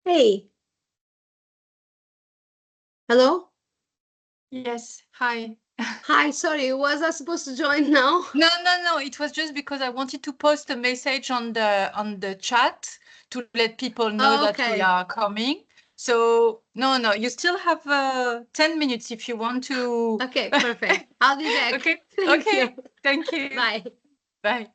Hey, hello? Yes, hi. Hi, sorry, was I supposed to join now? No, no, no. It was just because I wanted to post a message on the chat to let people know Oh, that we okay. are coming. So no, no, you still have 10 minutes if you want to. Okay, perfect. I'll be back. Okay, Thank you. okay. Thank you. Bye. Bye.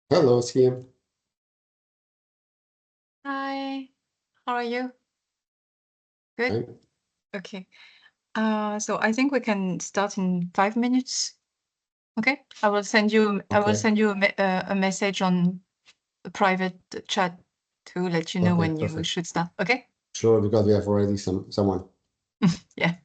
Hello, CM. Hi, how are you? Good. Fine. Okay. So I think we can start in 5 minutes. Okay. I will send you a message on a private chat to let you know Okay, when you perfect. should start. Okay. Sure, because we have already someone. Yeah.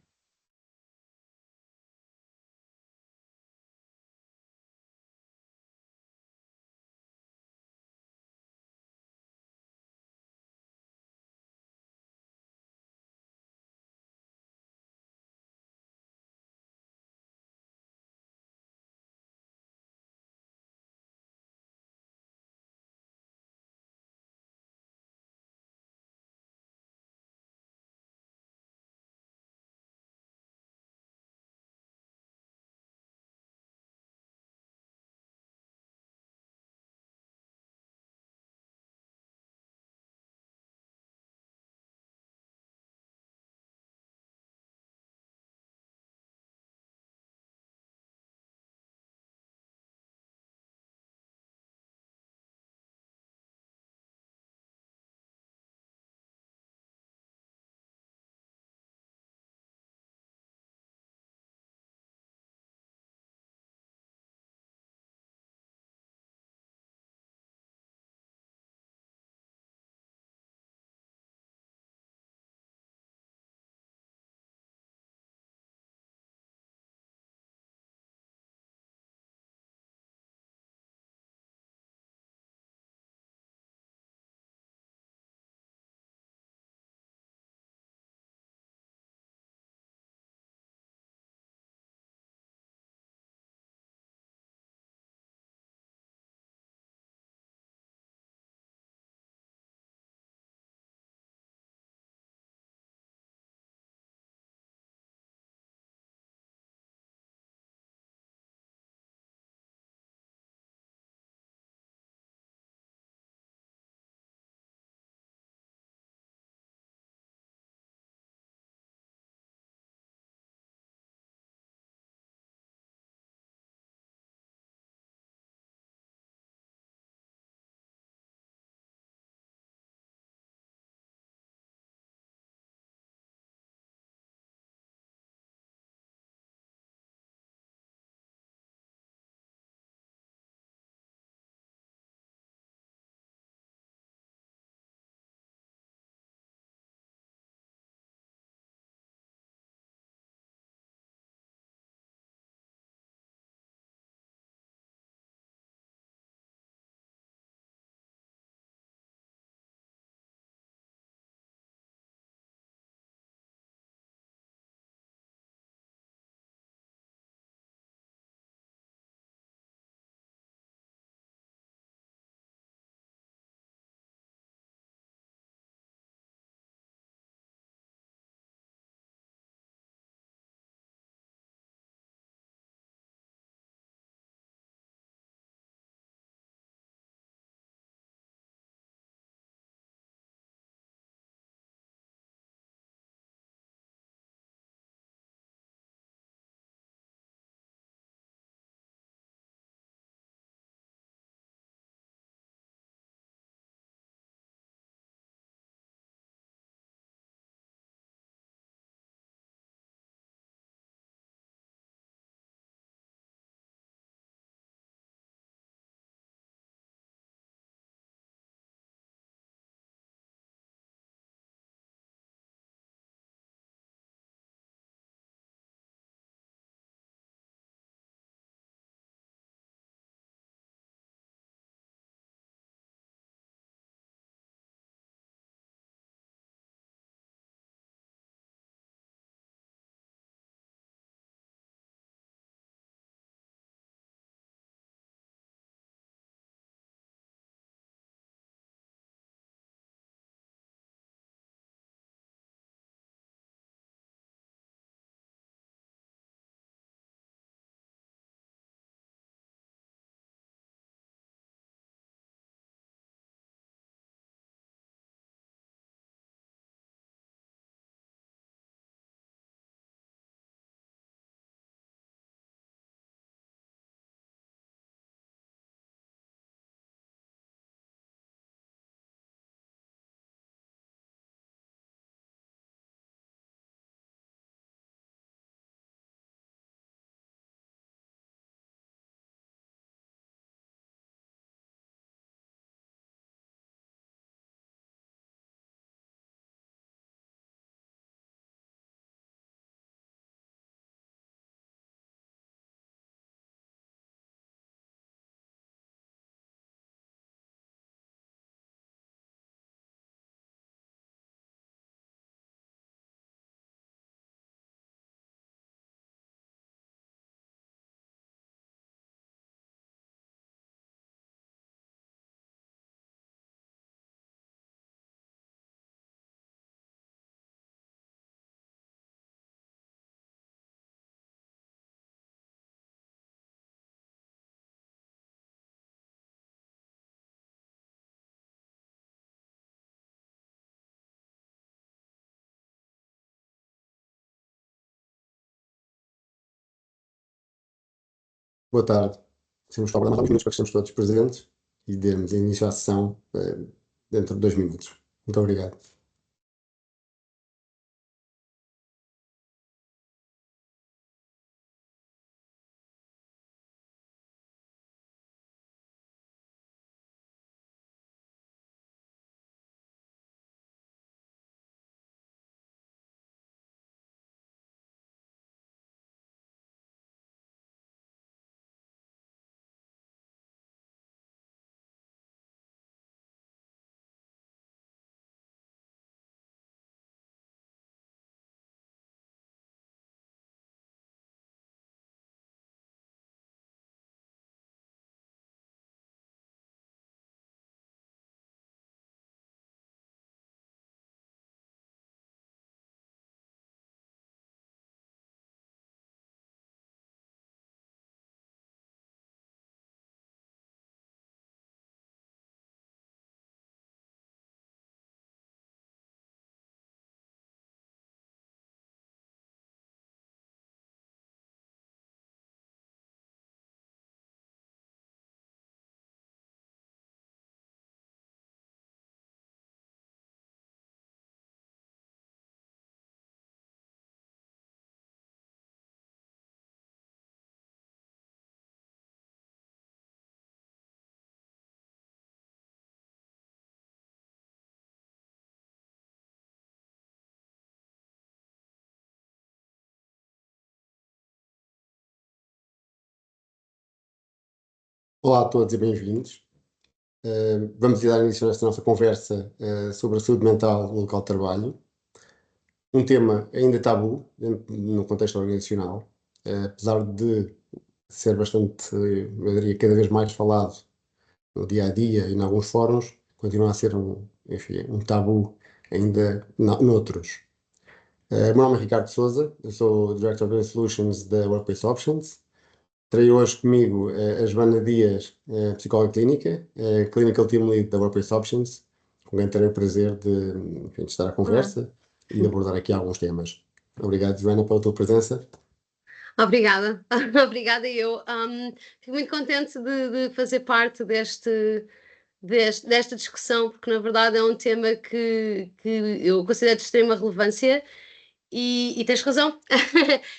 Boa tarde. Temos só mais alguns minutos para que estejamos todos presentes e demos início à sessão dentro de 2 minutos. Muito obrigado. Olá a todos e bem-vindos. Vamos dar início a esta nossa conversa sobre a saúde mental no local de trabalho. Um tema ainda tabu no contexto organizacional, apesar de ser bastante, eu diria, cada vez mais falado no dia a dia e em alguns fóruns, continua a ser um tabu ainda noutros. O meu nome é Ricardo Souza, eu sou Director of Business Solutions da Workplace Options. Terei hoje comigo a Joana Dias, psicóloga clínica, Clinical Team Lead da Workplace Options, com quem terei o prazer de estar à conversa e de abordar aqui alguns temas. Obrigado, Joana, pela tua presença. Obrigada, obrigada eu. Fico muito contente de fazer parte desta discussão, porque na verdade é um tema que eu considero de extrema relevância e tens razão,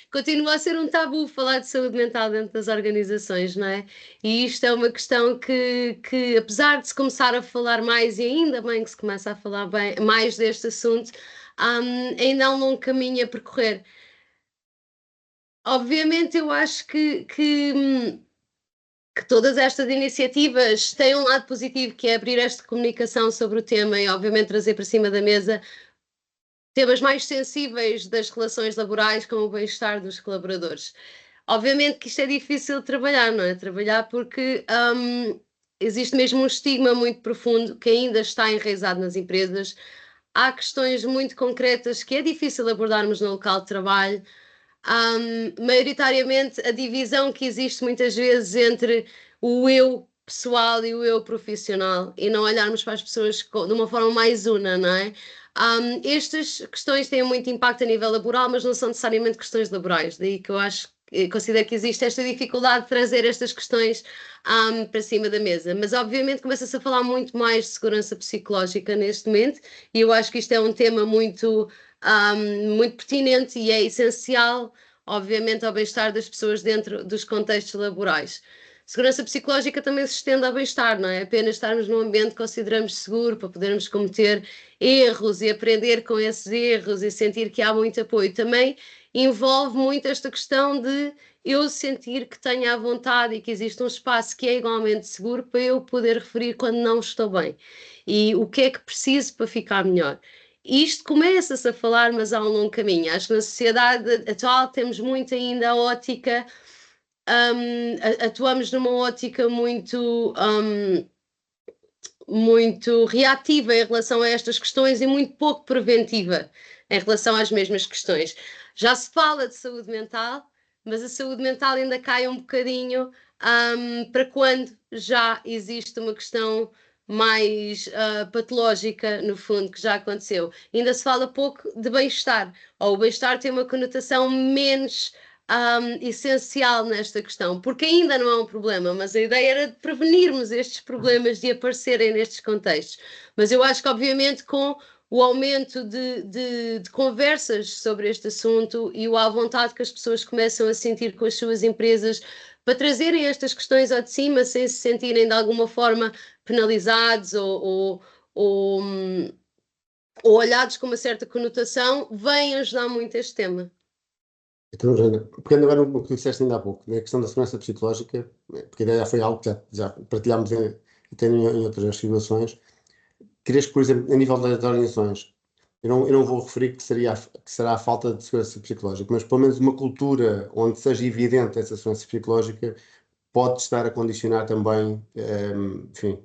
continua a ser um tabu falar de saúde mental dentro das organizações, não é? E isto é uma questão que apesar de se começar a falar mais, e ainda bem que se começa a falar mais deste assunto, ainda há um longo caminho a percorrer. Obviamente, eu acho que todas estas iniciativas têm um lado positivo, que é abrir esta comunicação sobre o tema e, obviamente, trazer para cima da mesa temas mais sensíveis das relações laborais, como o bem-estar dos colaboradores. Obviamente que isto é difícil de trabalhar, não é? Trabalhar porque existe mesmo um estigma muito profundo que ainda está enraizado nas empresas. Há questões muito concretas que é difícil abordarmos no local de trabalho. Maioritariamente a divisão que existe muitas vezes entre o eu pessoal e o eu profissional e não olharmos para as pessoas de uma forma mais una, não é? Estas questões têm muito impacto a nível laboral, mas não são necessariamente questões laborais, daí que eu considero que existe esta dificuldade de trazer estas questões para cima da mesa, mas obviamente começa-se a falar muito mais de segurança psicológica neste momento e eu acho que isto é um tema muito pertinente e é essencial, obviamente, ao bem-estar das pessoas dentro dos contextos laborais. Segurança psicológica também se estende ao bem-estar, não é? Apenas estarmos num ambiente que consideramos seguro para podermos cometer erros e aprender com esses erros e sentir que há muito apoio. Também envolve muito esta questão de eu sentir que tenho a vontade e que existe um espaço que é igualmente seguro para eu poder referir quando não estou bem. E o que é que preciso para ficar melhor? Isto começa-se a falar, mas há um longo caminho. Acho que na sociedade atual temos muito ainda a ótica, atuamos numa ótica muito reativa em relação a estas questões e muito pouco preventiva em relação às mesmas questões. Já se fala de saúde mental, mas a saúde mental ainda cai um bocadinho para quando já existe uma questão mais patológica, no fundo, que já aconteceu. Ainda se fala pouco de bem-estar, ou o bem-estar tem uma conotação menos essencial nesta questão, porque ainda não é um problema, mas a ideia era de prevenirmos estes problemas de aparecerem nestes contextos. Mas eu acho que, obviamente, com o aumento de conversas sobre este assunto e a vontade que as pessoas começam a sentir com as suas empresas para trazerem estas questões ao de cima sem se sentirem de alguma forma penalizados ou olhados com uma certa conotação, vem ajudar muito este tema. Então, Jana, pegando agora no que disseste ainda há pouco, na questão da segurança psicológica, porque a ideia foi algo que já partilhámos até em outras situações. Querias que, por exemplo, a nível das organizações, eu não vou referir que será a falta de segurança psicológica, mas pelo menos uma cultura onde seja evidente essa segurança psicológica pode estar a condicionar também, enfim,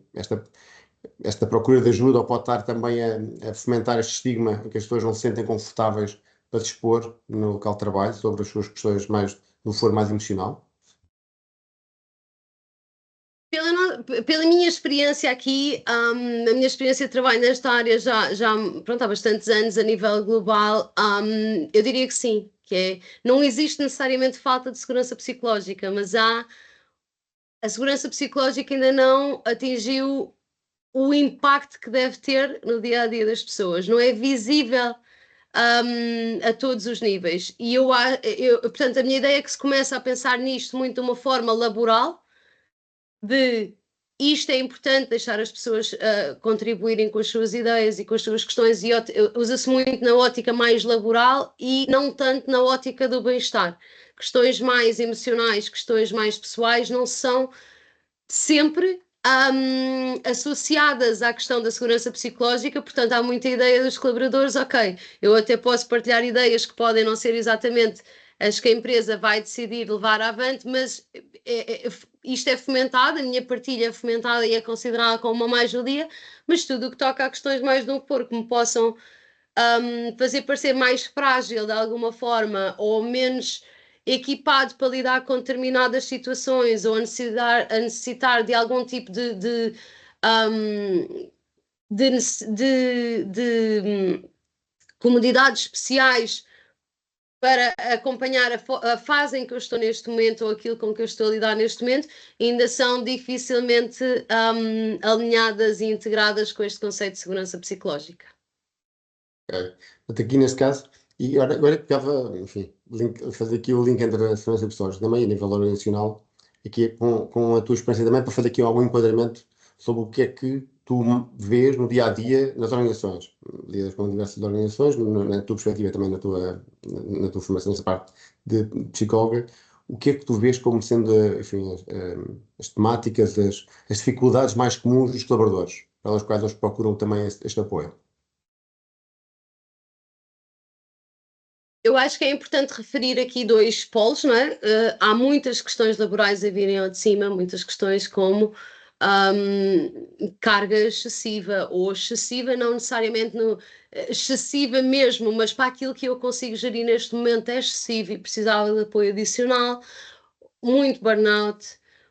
esta procura de ajuda, ou pode estar também a fomentar este estigma em que as pessoas não se sentem confortáveis para se expor no local de trabalho sobre as suas questões mais, no foro mais emocional? Pela minha experiência aqui, a minha experiência de trabalho nesta área pronto, há bastantes anos a nível global, eu diria que sim, não existe necessariamente falta de segurança psicológica, mas a segurança psicológica ainda não atingiu o impacto que deve ter no dia a dia das pessoas, não é visível a todos os níveis. E portanto, a minha ideia é que se começa a pensar nisto muito de uma forma laboral, de isto é importante deixar as pessoas contribuírem com as suas ideias e com as suas questões, e usa-se muito na ótica mais laboral e não tanto na ótica do bem-estar. Questões mais emocionais, questões mais pessoais não são sempre associadas à questão da segurança psicológica, portanto há muita ideia dos colaboradores, ok, eu até posso partilhar ideias que podem não ser exatamente as que a empresa vai decidir levar avante, mas isto é fomentado, a minha partilha é fomentada e é considerada como uma mais-valia, mas tudo o que toca a questões mais do que me possam fazer parecer mais frágil de alguma forma ou menos equipado para lidar com determinadas situações ou a necessitar de algum tipo de comodidades especiais para acompanhar a fase em que eu estou neste momento ou aquilo com que eu estou a lidar neste momento, ainda são dificilmente alinhadas e integradas com este conceito de segurança psicológica. Okay. Portanto, aqui neste caso, e agora ficava, enfim, fazer aqui o link entre a segurança psicológica também a nível organizacional, aqui com a tua experiência também, para fazer aqui algum enquadramento sobre o que é que tu vês no dia a dia nas organizações. Lidas com diversas organizações, na tua perspectiva também, na tua formação nessa parte de psicóloga, o que é que tu vês como sendo, enfim, as temáticas, as dificuldades mais comuns dos colaboradores, pelas quais eles procuram também este apoio? Eu acho que é importante referir aqui dois polos, não é? Há muitas questões laborais a virem ao de cima, muitas questões como carga excessiva ou excessiva, não necessariamente excessiva mesmo, mas para aquilo que eu consigo gerir neste momento é excessivo e precisava de apoio adicional, muito burnout,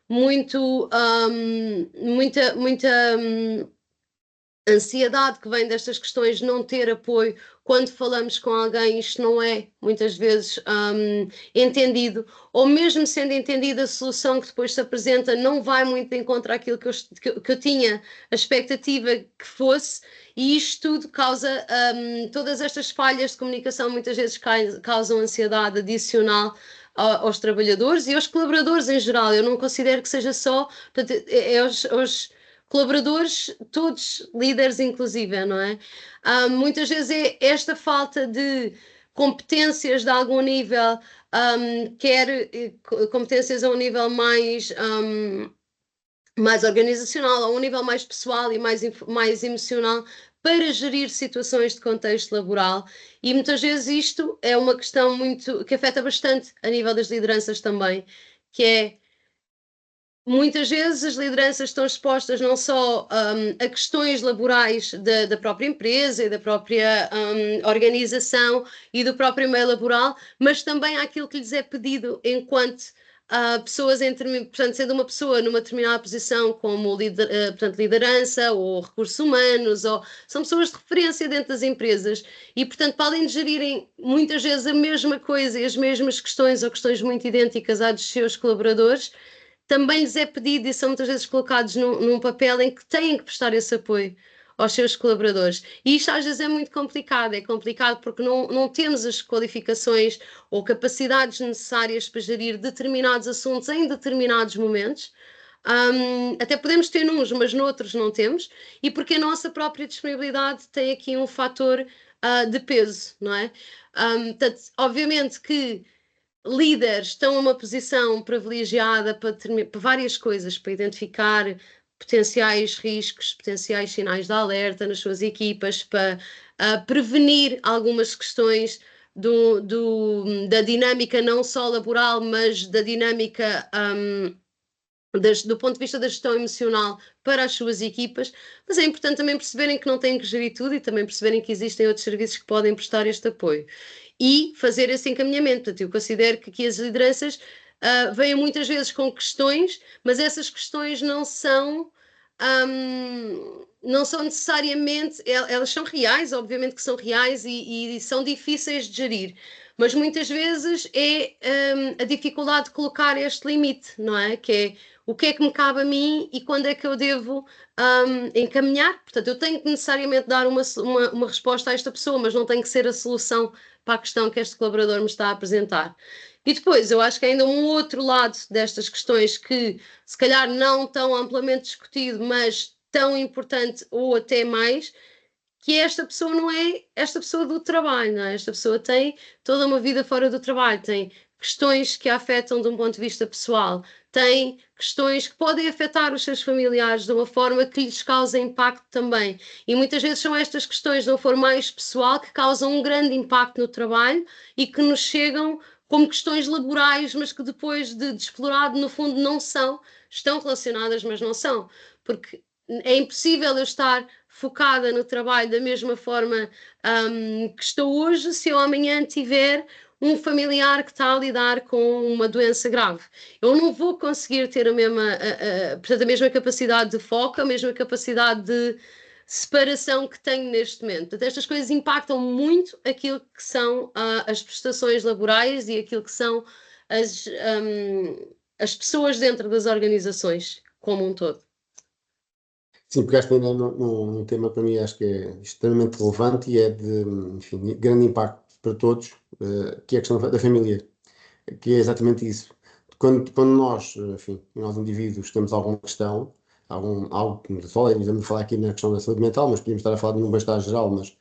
muita ansiedade que vem destas questões de não ter apoio. Quando falamos com alguém, isto não é muitas vezes entendido, ou mesmo sendo entendido, a solução que depois se apresenta não vai muito de encontro àquilo que eu tinha a expectativa que fosse, e isto tudo causa, todas estas falhas de comunicação muitas vezes causam ansiedade adicional aos trabalhadores e aos colaboradores em geral. Eu não considero que seja só, portanto, aos colaboradores, todos líderes inclusive, não é? Muitas vezes é esta falta de competências de algum nível, quer competências a um nível mais organizacional, a um nível mais pessoal e mais emocional, para gerir situações de contexto laboral, e muitas vezes isto é uma questão que afeta bastante a nível das lideranças também, que é muitas vezes as lideranças estão expostas não só a questões laborais da própria empresa e da própria organização e do próprio meio laboral, mas também àquilo que lhes é pedido enquanto pessoas portanto, sendo uma pessoa numa determinada posição como portanto, liderança ou recursos humanos, ou são pessoas de referência dentro das empresas e, portanto, para além de gerirem muitas vezes a mesma coisa e as mesmas questões ou questões muito idênticas às dos seus colaboradores, também lhes é pedido e são muitas vezes colocados num papel em que têm que prestar esse apoio aos seus colaboradores. E isto às vezes é muito complicado, é complicado porque não temos as qualificações ou capacidades necessárias para gerir determinados assuntos em determinados momentos. Até podemos ter uns, mas noutros não temos, e porque a nossa própria disponibilidade tem aqui um fator de peso, não é? Portanto, obviamente que líderes estão numa posição privilegiada para várias coisas, para identificar potenciais riscos, potenciais sinais de alerta nas suas equipas, para prevenir algumas questões da dinâmica não só laboral, mas da dinâmica do ponto de vista da gestão emocional para as suas equipas, mas é importante também perceberem que não têm que gerir tudo e também perceberem que existem outros serviços que podem prestar este apoio e fazer esse encaminhamento. Portanto, eu considero que aqui as lideranças vêm muitas vezes com questões, mas essas questões não são necessariamente, elas são reais, obviamente que são reais e são difíceis de gerir, mas muitas vezes é a dificuldade de colocar este limite, não é? Que é o que é que me cabe a mim e quando é que eu devo encaminhar. Portanto, eu tenho que necessariamente dar uma resposta a esta pessoa, mas não tem que ser a solução para a questão que este colaborador me está a apresentar. E depois, eu acho que ainda um outro lado destas questões que se calhar não tão amplamente discutido, mas tão importante ou até mais, que esta pessoa não é esta pessoa do trabalho, não é? Esta pessoa tem toda uma vida fora do trabalho, tem questões que a afetam de um ponto de vista pessoal, tem questões que podem afetar os seus familiares de uma forma que lhes causa impacto também. E muitas vezes são estas questões de uma forma mais pessoal que causam um grande impacto no trabalho e que nos chegam como questões laborais, mas que depois de explorado, no fundo, não são, estão relacionadas, mas não são. Porque é impossível eu estar focada no trabalho da mesma forma que estou hoje se eu amanhã tiver um familiar que está a lidar com uma doença grave. Eu não vou conseguir ter portanto, a mesma capacidade de foco, a mesma capacidade de separação que tenho neste momento. Portanto, estas coisas impactam muito aquilo que são as prestações laborais e aquilo que são as pessoas dentro das organizações como um todo. Sim, pegaste ainda num tema para mim acho que é extremamente relevante e é de, enfim, grande impacto para todos, que é a questão da família, que é exatamente isso. Quando nós, enfim, nós indivíduos temos alguma questão, algo que nos assola, vamos falar aqui na questão da saúde mental, mas podíamos estar a falar num bem-estar geral, mas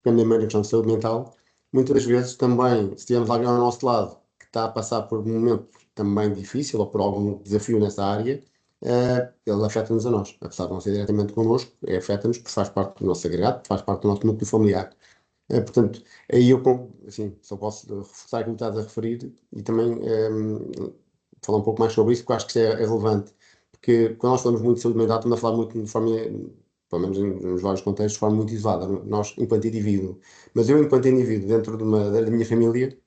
depende mais da questão da saúde mental, muitas vezes também, se tivermos alguém ao nosso lado que está a passar por um momento também difícil ou por algum desafio nessa área, ele afeta-nos a nós, apesar de não ser diretamente connosco, afeta-nos porque faz parte do nosso agregado, faz parte do nosso núcleo familiar. Portanto, aí eu assim, só posso reforçar aquilo que estás a referir e também falar um pouco mais sobre isso, porque acho que isso é relevante. Porque quando nós falamos muito de saúde mental, estamos a falar muito de forma, pelo menos nos vários contextos, de forma muito isolada, nós enquanto indivíduo. Mas eu, enquanto indivíduo, dentro da minha família,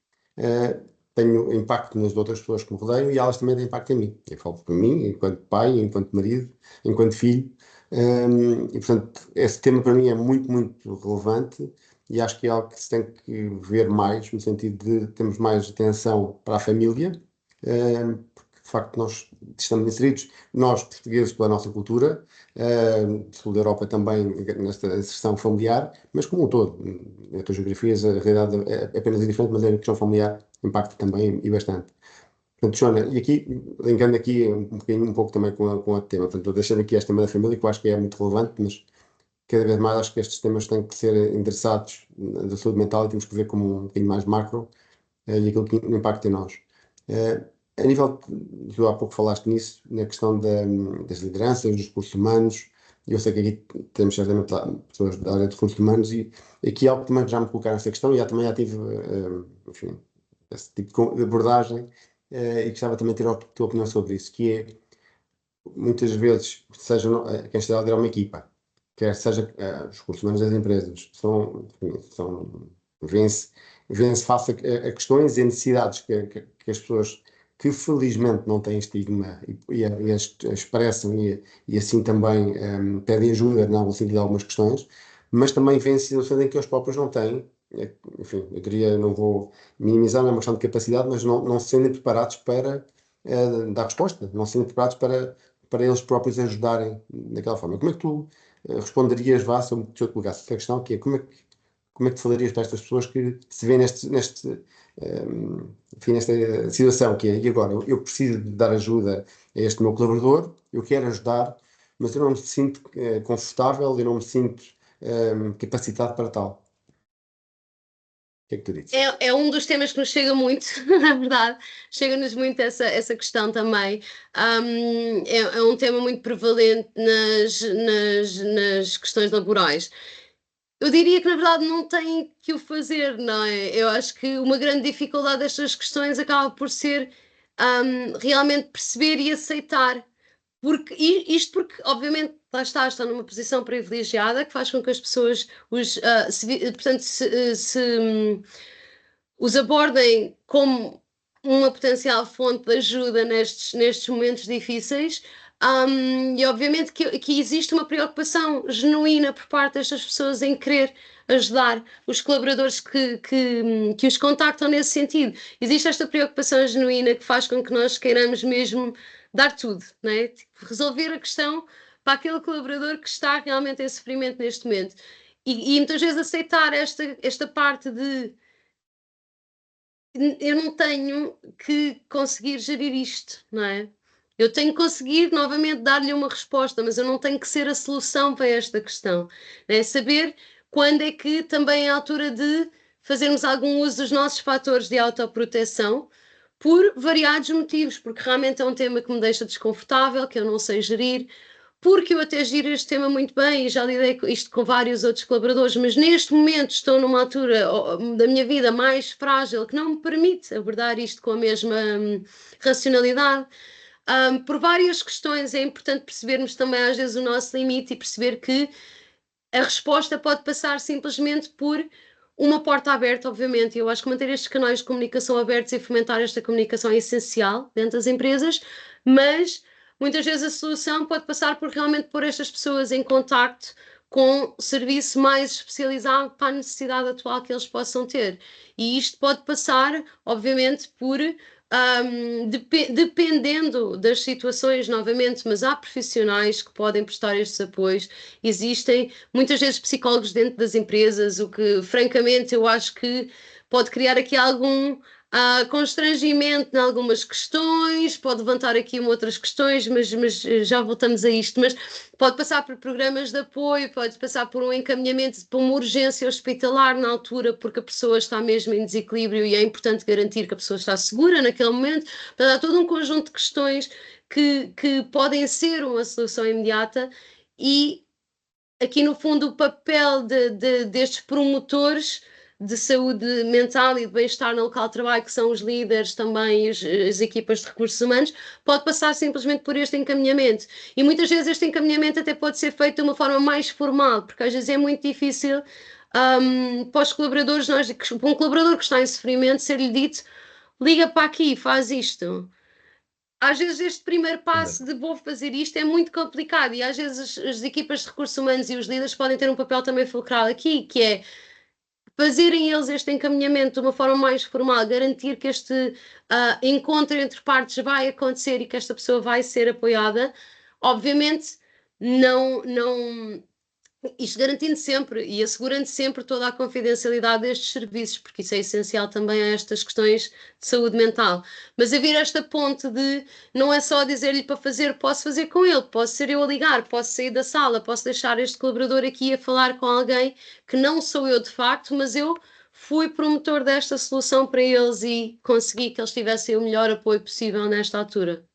tenho impacto nas outras pessoas que me rodeiam e elas também têm impacto em mim. Eu falo por mim, enquanto pai, enquanto marido, enquanto filho. E, portanto, esse tema para mim é muito, muito relevante e acho que é algo que se tem que ver mais, no sentido de termos mais atenção para a família, porque, de facto, nós estamos inseridos, nós, portugueses, pela nossa cultura, sul da Europa também, nesta inserção familiar, mas como um todo. Em outras geografias, a realidade é apenas diferente, mas a questão familiar impacta também e bastante. Portanto, Joana, e aqui, linkando aqui um pouco também com o tema, portanto, estou deixando aqui este tema da família, que eu acho que é muito relevante, mas cada vez mais acho que estes temas têm que ser endereçados da saúde mental e temos que ver como um bocadinho mais macro e aquilo que impacta em nós. A nível, tu há pouco falaste nisso, na questão das lideranças, dos recursos humanos, e eu sei que aqui temos certamente pessoas da área de recursos humanos e aqui é algo que também já me colocaram essa questão e também já tive, enfim, esse tipo de abordagem e gostava também de ter a tua opinião sobre isso, que é, muitas vezes, seja quem está a liderar uma equipa, quer seja os recursos humanos das empresas, vêm-se face a questões e necessidades que as pessoas que felizmente não têm estigma e expressam e assim também pedem ajuda na sentido de algumas questões, mas também vêm situações em que eles próprios não têm. Enfim, não vou minimizar, não é uma questão de capacidade, mas não se sentem preparados para dar resposta, não se sentem preparados para eles próprios ajudarem daquela forma. Como é que tu responderias, Vá, se eu te colocasse a questão, que é como é que tu falarias para estas pessoas que se vêem enfim, nesta situação, que é, e agora, eu preciso de dar ajuda a este meu colaborador, eu quero ajudar, mas eu não me sinto confortável, eu não me sinto capacitado para tal. O que é que tu dizes? É um dos temas que nos chega muito, na verdade, chega-nos muito essa questão também. É um tema muito prevalente nas questões laborais. Eu diria que, na verdade, não tem que o fazer, não é? Eu acho que uma grande dificuldade destas questões acaba por ser realmente perceber e aceitar. Isto porque, obviamente, lá está numa posição privilegiada que faz com que as pessoas portanto, os abordem como uma potencial fonte de ajuda nestes momentos difíceis. E obviamente que existe uma preocupação genuína por parte destas pessoas em querer ajudar os colaboradores que os contactam nesse sentido. Existe esta preocupação genuína que faz com que nós queiramos mesmo dar tudo, não é? Tipo, resolver a questão para aquele colaborador que está realmente em sofrimento neste momento. E muitas vezes aceitar esta parte de eu não tenho que conseguir gerir isto, não é? Eu tenho que conseguir novamente dar-lhe uma resposta, mas eu não tenho que ser a solução para esta questão. É saber quando é que também é a altura de fazermos algum uso dos nossos fatores de autoproteção por variados motivos, porque realmente é um tema que me deixa desconfortável, que eu não sei gerir, porque eu até giro este tema muito bem e já lidei com isto com vários outros colaboradores, mas neste momento estou numa altura da minha vida mais frágil que não me permite abordar isto com a mesma racionalidade. Por várias questões é importante percebermos também às vezes o nosso limite e perceber que a resposta pode passar simplesmente por uma porta aberta, obviamente. Eu acho que manter estes canais de comunicação abertos e fomentar esta comunicação é essencial dentro das empresas, mas muitas vezes a solução pode passar por realmente pôr estas pessoas em contacto com serviço mais especializado para a necessidade atual que eles possam ter. E isto pode passar, obviamente, por dependendo das situações, novamente, mas há profissionais que podem prestar estes apoios. Existem muitas vezes psicólogos dentro das empresas, o que, francamente, eu acho que pode criar aqui algum constrangimento em algumas questões, pode levantar aqui outras questões, mas já voltamos a isto, mas pode passar por programas de apoio, pode passar por um encaminhamento para uma urgência hospitalar na altura, porque a pessoa está mesmo em desequilíbrio e é importante garantir que a pessoa está segura naquele momento. Portanto, há todo um conjunto de questões que podem ser uma solução imediata e aqui no fundo o papel destes promotores de saúde mental e de bem-estar no local de trabalho, que são os líderes também e as equipas de recursos humanos, pode passar simplesmente por este encaminhamento. E muitas vezes este encaminhamento até pode ser feito de uma forma mais formal, porque às vezes é muito difícil para os colaboradores, para um colaborador que está em sofrimento, ser-lhe dito, liga para aqui, faz isto. Às vezes este primeiro passo de vou fazer isto é muito complicado e às vezes as equipas de recursos humanos e os líderes podem ter um papel também fulcral aqui, que é fazerem eles este encaminhamento de uma forma mais formal, garantir que este encontro entre partes vai acontecer e que esta pessoa vai ser apoiada. Obviamente, isto garantindo sempre e assegurando sempre toda a confidencialidade destes serviços, porque isso é essencial também a estas questões de saúde mental. Mas haver esta ponte de não é só dizer-lhe para fazer, posso fazer com ele, posso ser eu a ligar, posso sair da sala, posso deixar este colaborador aqui a falar com alguém que não sou eu de facto, mas eu fui promotor desta solução para eles e consegui que eles tivessem o melhor apoio possível nesta altura.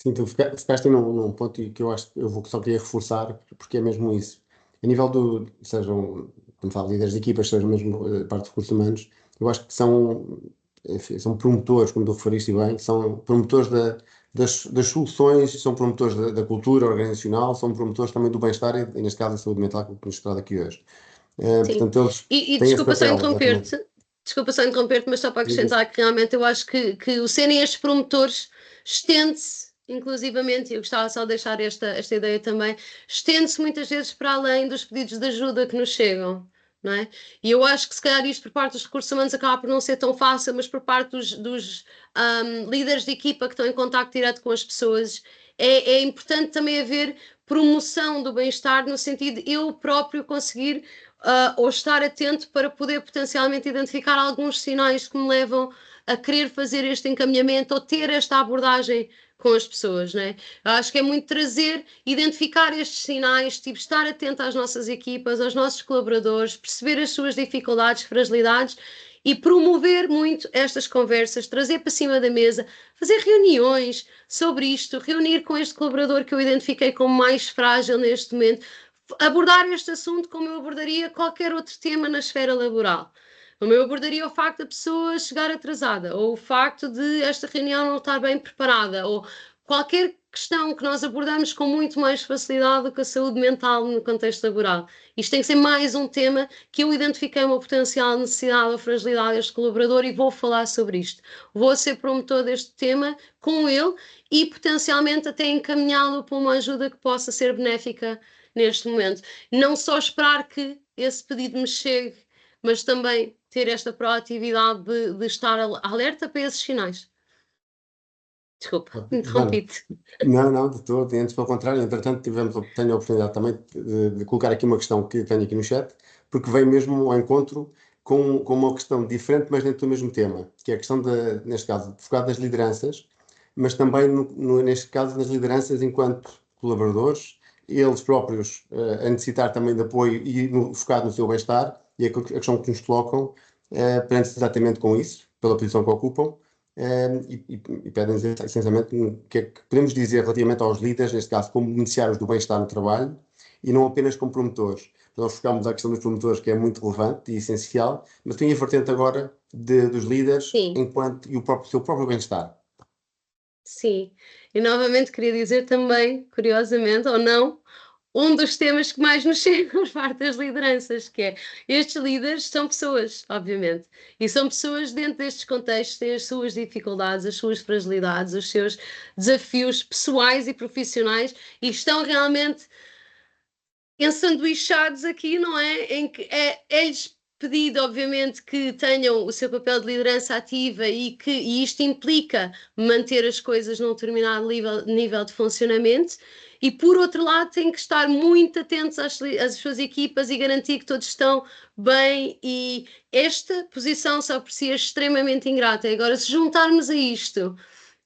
Sim, tu ficaste num ponto que eu acho que eu só queria reforçar, porque é mesmo isso. A nível sejam, como falo, líderes de equipas, sejam mesmo parte de recursos humanos, eu acho que são promotores, como tu referiste bem, são promotores das soluções, são promotores da cultura organizacional, são promotores também do bem-estar e, neste caso, da saúde mental, que nos traz aqui hoje. Portanto, eles têm esse desculpa só papel, interromper-te. desculpa só interromper-te, mas só para acrescentar que realmente eu acho que o serem estes promotores estende-se, inclusivamente, e eu gostava só de deixar esta ideia também, estende-se muitas vezes para além dos pedidos de ajuda que nos chegam, não é? E eu acho que se calhar isto por parte dos recursos humanos acaba por não ser tão fácil, mas por parte dos líderes de equipa que estão em contacto direto com as pessoas, é importante também haver promoção do bem-estar no sentido de eu próprio conseguir ou estar atento para poder potencialmente identificar alguns sinais que me levam a querer fazer este encaminhamento ou ter esta abordagem com as pessoas, né? Acho que é muito identificar estes sinais, tipo, estar atento às nossas equipas, aos nossos colaboradores, perceber as suas dificuldades, fragilidades e promover muito estas conversas, trazer para cima da mesa, fazer reuniões sobre isto, reunir com este colaborador que eu identifiquei como mais frágil neste momento, abordar este assunto como eu abordaria qualquer outro tema na esfera laboral. Como eu abordaria o facto da pessoa chegar atrasada, ou o facto de esta reunião não estar bem preparada, ou qualquer questão que nós abordamos com muito mais facilidade do que a saúde mental no contexto laboral. Isto tem que ser mais um tema que eu identifiquei uma potencial necessidade ou fragilidade deste colaborador e vou falar sobre isto. Vou ser promotor deste tema com ele e potencialmente até encaminhá-lo para uma ajuda que possa ser benéfica neste momento. Não só esperar que esse pedido me chegue, mas também ter esta proatividade de estar alerta para esses sinais. Desculpa, interrompi-te. Não, de todo, antes pelo contrário, entretanto tenho a oportunidade também de colocar aqui uma questão que tenho aqui no chat, porque veio mesmo ao encontro com uma questão diferente, mas dentro do mesmo tema, que é a questão, neste caso, focado das lideranças, mas também, neste caso, nas lideranças enquanto colaboradores, eles próprios a necessitar também de apoio e focado no seu bem-estar, e a questão que nos colocam prende-se exatamente com isso, pela posição que ocupam, e pedem-nos essencialmente o que é que podemos dizer relativamente aos líderes, neste caso como beneficiários do bem-estar no trabalho, e não apenas como promotores. Nós focámos à questão dos promotores, que é muito relevante e essencial, mas tem a vertente agora dos líderes enquanto e o seu próprio bem-estar. Sim, e novamente queria dizer também, curiosamente ou não, um dos temas que mais nos chega por parte das lideranças, que é, estes líderes são pessoas, obviamente, e são pessoas dentro destes contextos, têm as suas dificuldades, as suas fragilidades, os seus desafios pessoais e profissionais, e estão realmente ensanduichados aqui, não é? Em que é-lhes pedido, obviamente, que tenham o seu papel de liderança ativa e isto implica manter as coisas num determinado nível de funcionamento, e por outro lado têm que estar muito atentos às suas equipas e garantir que todos estão bem, e esta posição só por si é extremamente ingrata. Agora, se juntarmos a isto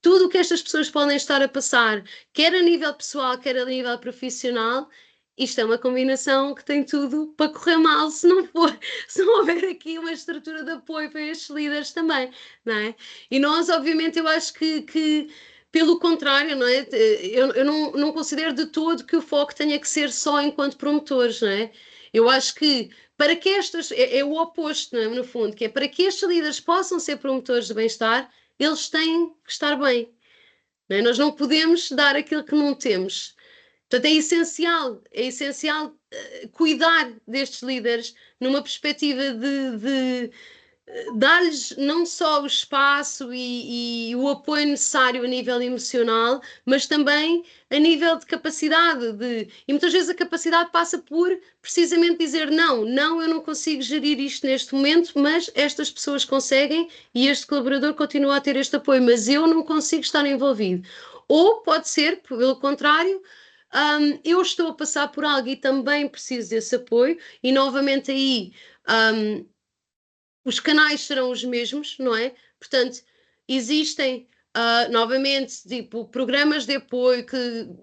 tudo o que estas pessoas podem estar a passar, quer a nível pessoal, quer a nível profissional, isto é uma combinação que tem tudo para correr mal se não houver aqui uma estrutura de apoio para estes líderes também, não é? E nós, obviamente, eu acho que pelo contrário, não é? Eu não considero de todo que o foco tenha que ser só enquanto promotores, não é? Eu acho que para que é o oposto, não é? No fundo, que é para que estes líderes possam ser promotores de bem-estar, eles têm que estar bem, não é? Nós não podemos dar aquilo que não temos. Portanto, é essencial cuidar destes líderes numa perspectiva de dar-lhes não só o espaço e o apoio necessário a nível emocional, mas também a nível de capacidade. E muitas vezes a capacidade passa por precisamente dizer não, eu não consigo gerir isto neste momento, mas estas pessoas conseguem e este colaborador continua a ter este apoio, mas eu não consigo estar envolvido. Ou pode ser, pelo contrário, eu estou a passar por algo e também preciso desse apoio, e novamente aí os canais serão os mesmos, não é? Portanto, existem novamente tipo, programas de apoio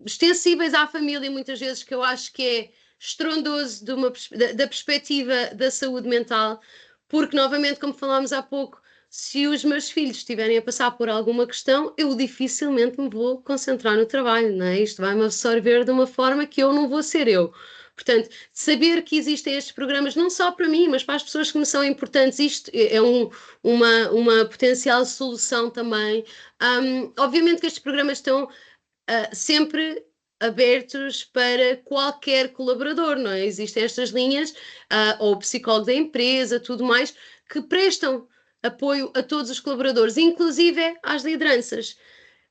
extensíveis à família, muitas vezes, que eu acho que é estrondoso da perspectiva da saúde mental, porque novamente, como falámos há pouco, se os meus filhos estiverem a passar por alguma questão, eu dificilmente me vou concentrar no trabalho, não é? Isto vai-me absorver de uma forma que eu não vou ser eu. Portanto, saber que existem estes programas, não só para mim, mas para as pessoas que me são importantes, isto é uma potencial solução também. Obviamente que estes programas estão sempre abertos para qualquer colaborador, não é? Existem estas linhas, ou psicólogo da empresa, tudo mais, que prestam apoio a todos os colaboradores, inclusive às lideranças.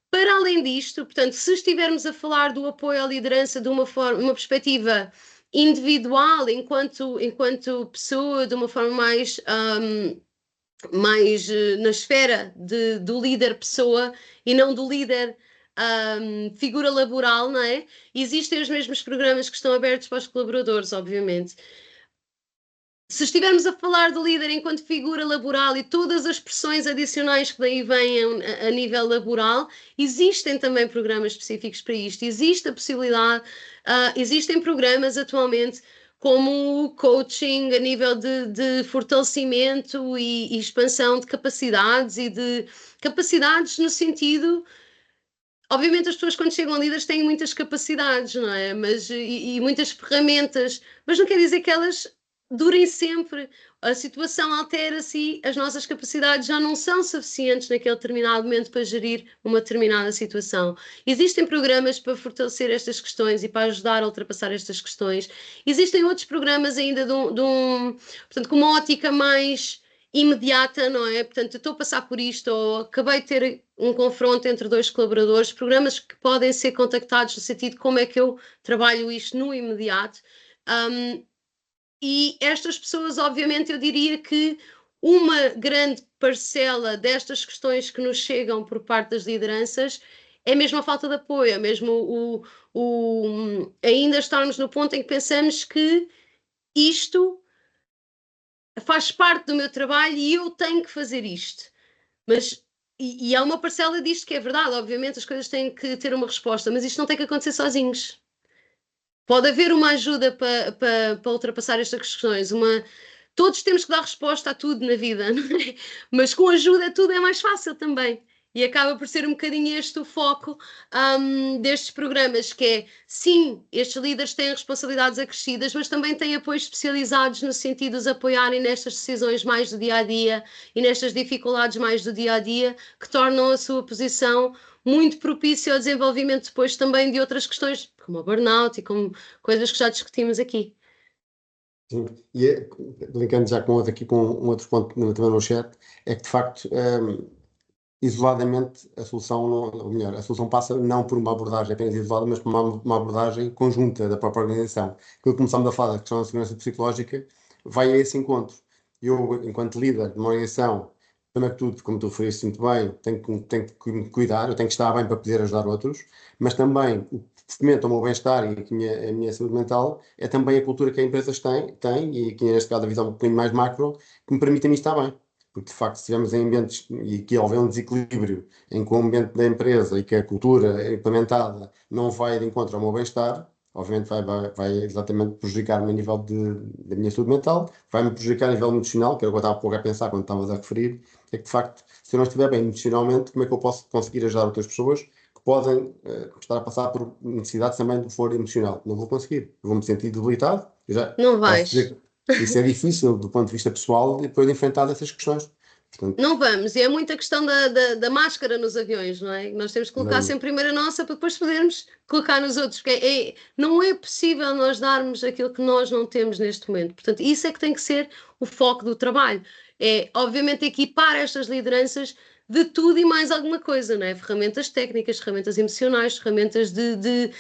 Para além disto, portanto, se estivermos a falar do apoio à liderança de uma perspectiva individual, enquanto pessoa, de uma forma mais na esfera do líder pessoa e não do líder figura laboral, não é? Existem os mesmos programas que estão abertos para os colaboradores, obviamente. Se estivermos a falar do líder enquanto figura laboral e todas as pressões adicionais que daí vêm a nível laboral, existem também programas específicos para isto. Existe a possibilidade, existem programas atualmente como o coaching a nível de fortalecimento e expansão de capacidades e de capacidades no sentido. Obviamente as pessoas quando chegam a líderes têm muitas capacidades, não é? E muitas ferramentas, mas não quer dizer que elas durem sempre. A situação altera-se e as nossas capacidades já não são suficientes naquele determinado momento para gerir uma determinada situação. Existem programas para fortalecer estas questões e para ajudar a ultrapassar estas questões. Existem outros programas ainda portanto, com uma ótica mais imediata, não é? Portanto, eu estou a passar por isto, ou acabei de ter um confronto entre dois colaboradores, programas que podem ser contactados no sentido de como é que eu trabalho isto no imediato. E estas pessoas, obviamente, eu diria que uma grande parcela destas questões que nos chegam por parte das lideranças é mesmo a falta de apoio, é mesmo ainda estarmos no ponto em que pensamos que isto faz parte do meu trabalho e eu tenho que fazer isto. Mas, e há uma parcela disto que é verdade, obviamente as coisas têm que ter uma resposta, mas isto não tem que acontecer sozinhos. Pode haver uma ajuda para ultrapassar estas questões, todos temos que dar resposta a tudo na vida, não é? Mas com ajuda tudo é mais fácil também. E acaba por ser um bocadinho este o foco destes programas, que é, sim, estes líderes têm responsabilidades acrescidas, mas também têm apoios especializados no sentido de os apoiarem nestas decisões mais do dia-a-dia e nestas dificuldades mais do dia-a-dia, que tornam a sua posição muito propícia ao desenvolvimento depois também de outras questões, como o burnout e como coisas que já discutimos aqui. Sim, e linkando já com um outro ponto também no chat, é que de facto isoladamente a solução, ou melhor, a solução passa não por uma abordagem apenas isolada, mas por uma abordagem conjunta da própria organização. Aquilo que começamos a falar da questão da segurança psicológica vai a esse encontro. Eu, enquanto líder de uma organização, primeiro que tudo, como tu referiste muito bem, tenho que me cuidar, eu tenho que estar bem para poder ajudar outros, mas também o que fomenta o meu bem-estar e a minha saúde mental é também a cultura que as empresas têm e aqui neste caso a visão um bocadinho mais macro, que me permite a mim estar bem. Porque, de facto, se estivermos em ambientes e que houver um desequilíbrio em que o ambiente da empresa e que a cultura implementada não vai de encontro ao meu bem-estar, obviamente vai exatamente prejudicar-me a nível da minha saúde mental, vai-me prejudicar a nível emocional, que era o que eu estava há pouco a pensar quando estavas a referir, é que, de facto, se eu não estiver bem emocionalmente, como é que eu posso conseguir ajudar outras pessoas que podem estar a passar por necessidades também de foro emocional? Não vou conseguir, vou-me sentir debilitado. Não vais. Isso é difícil do ponto de vista pessoal e depois de enfrentar essas questões. Portanto, não vamos, e é muita questão da máscara nos aviões, não é? Nós temos que colocar sempre primeiro a nossa para depois podermos colocar nos outros, porque não é possível nós darmos aquilo que nós não temos neste momento. Portanto, isso é que tem que ser o foco do trabalho. É, obviamente, equipar estas lideranças de tudo e mais alguma coisa, não é? Ferramentas técnicas, ferramentas emocionais, ferramentas de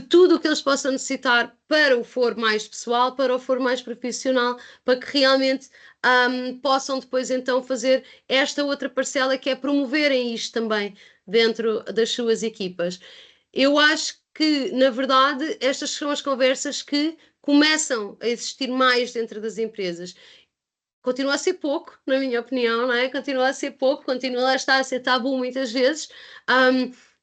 tudo o que eles possam necessitar para o foro mais pessoal, para o foro mais profissional, para que realmente possam depois então fazer esta outra parcela que é promoverem isto também dentro das suas equipas. Eu acho que, na verdade, estas são as conversas que começam a existir mais dentro das empresas. Continua a ser pouco, na minha opinião, não é? Continua a ser pouco, continua a estar a ser tabu muitas vezes,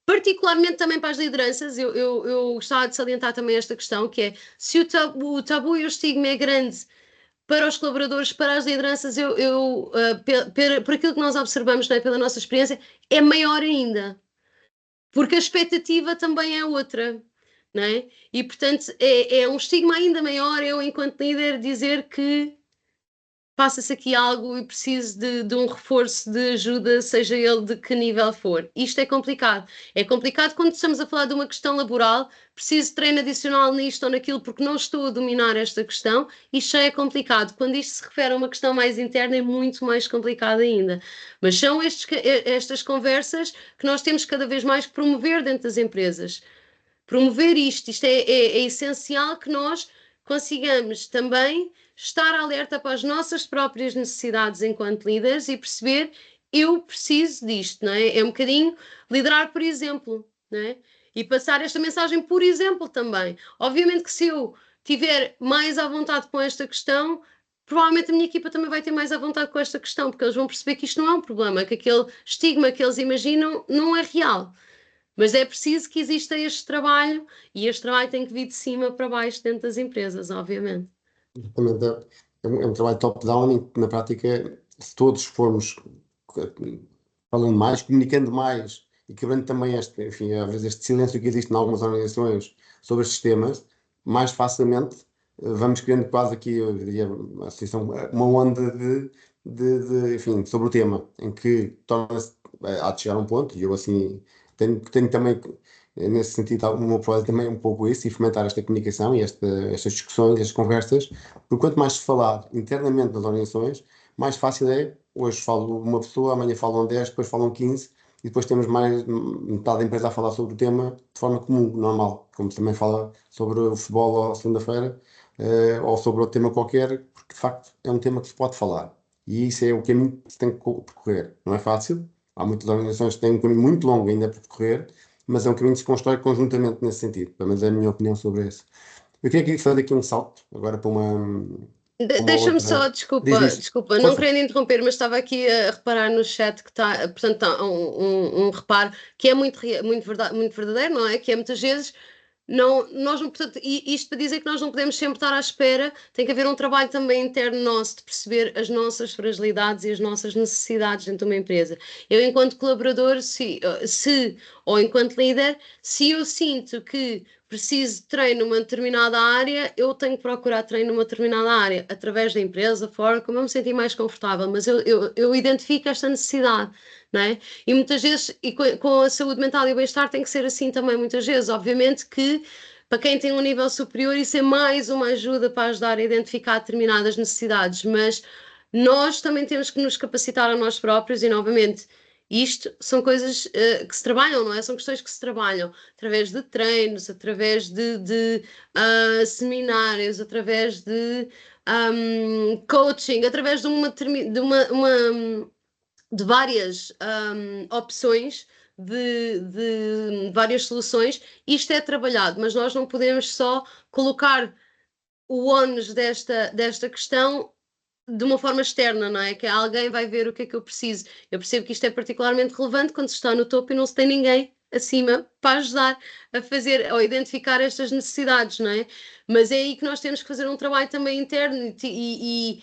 particularmente também para as lideranças. Eu gostava de salientar também esta questão, que é, se o tabu e o estigma é grande para os colaboradores, para as lideranças, por aquilo que nós observamos, não é? Pela nossa experiência, é maior ainda, porque a expectativa também é outra, não é? E, portanto, é um estigma ainda maior eu, enquanto líder, dizer que passa-se aqui algo e preciso de um reforço de ajuda, seja ele de que nível for. Isto é complicado. É complicado quando estamos a falar de uma questão laboral, preciso de treino adicional nisto ou naquilo porque não estou a dominar esta questão, isto já é complicado. Quando isto se refere a uma questão mais interna, é muito mais complicado ainda. Mas são estas conversas que nós temos cada vez mais que promover dentro das empresas. Promover isto é essencial que nós consigamos também estar alerta para as nossas próprias necessidades enquanto líderes e perceber eu preciso disto, não é? É um bocadinho liderar por exemplo, não é? E passar esta mensagem por exemplo também. Obviamente que se eu tiver mais à vontade com esta questão, provavelmente a minha equipa também vai ter mais à vontade com esta questão, porque eles vão perceber que isto não é um problema, que aquele estigma que eles imaginam não é real. Mas é preciso que exista este trabalho e este trabalho tem que vir de cima para baixo dentro das empresas, obviamente. Exatamente. É um trabalho top-down em que, na prática, se todos formos falando mais, comunicando mais e quebrando também enfim, às vezes este silêncio que existe em algumas organizações sobre estes temas, mais facilmente vamos criando quase aqui, eu diria, uma onda enfim, sobre o tema, em que torna-se, há de chegar a um ponto, e eu assim tenho também, nesse sentido, o meu propósito também é um pouco isso, e fomentar esta comunicação e estas discussões, estas conversas, porque quanto mais se falar internamente nas organizações, mais fácil é. Hoje falo uma pessoa, amanhã falam 10, depois falam 15, e depois temos mais metade da empresa a falar sobre o tema de forma comum, normal, como se também fala sobre o futebol à segunda-feira, ou sobre outro tema qualquer, porque de facto é um tema que se pode falar. E isso é o caminho que se tem que percorrer. Não é fácil, há muitas organizações que têm um caminho muito longo ainda para percorrer, mas é um caminho que se constrói conjuntamente nesse sentido. Pelo menos é a minha opinião sobre isso. Eu queria fazer aqui um salto agora para uma Deixa-me outra. só, Diz, desculpa, não força. querendo interromper, mas estava aqui a reparar no chat que está, portanto, está um reparo que é muito verdadeiro, não é? Que é muitas vezes nós não, portanto, isto para dizer que nós não podemos sempre estar à espera, tem que haver um trabalho também interno nosso de perceber as nossas fragilidades e as nossas necessidades dentro de uma empresa. Eu, enquanto colaborador, ou enquanto líder, se eu sinto que preciso de treino numa determinada área, eu tenho que procurar treino numa determinada área, através da empresa, fora, como eu me sentir mais confortável, mas eu identifico esta necessidade, não é? E muitas vezes, e com a saúde mental e o bem-estar tem que ser assim também muitas vezes, obviamente que para quem tem um nível superior isso é mais uma ajuda para ajudar a identificar determinadas necessidades, mas nós também temos que nos capacitar a nós próprios e novamente isto são coisas que se trabalham, não é? São questões que se trabalham através de treinos, através de seminários, através de coaching, através de várias opções, de várias soluções. Isto é trabalhado, mas nós não podemos só colocar o ónus desta questão de uma forma externa, não é? Que alguém vai ver o que é que eu preciso. Eu percebo que isto é particularmente relevante quando se está no topo e não se tem ninguém acima para ajudar a fazer ou identificar estas necessidades, não é? Mas é aí que nós temos que fazer um trabalho também interno e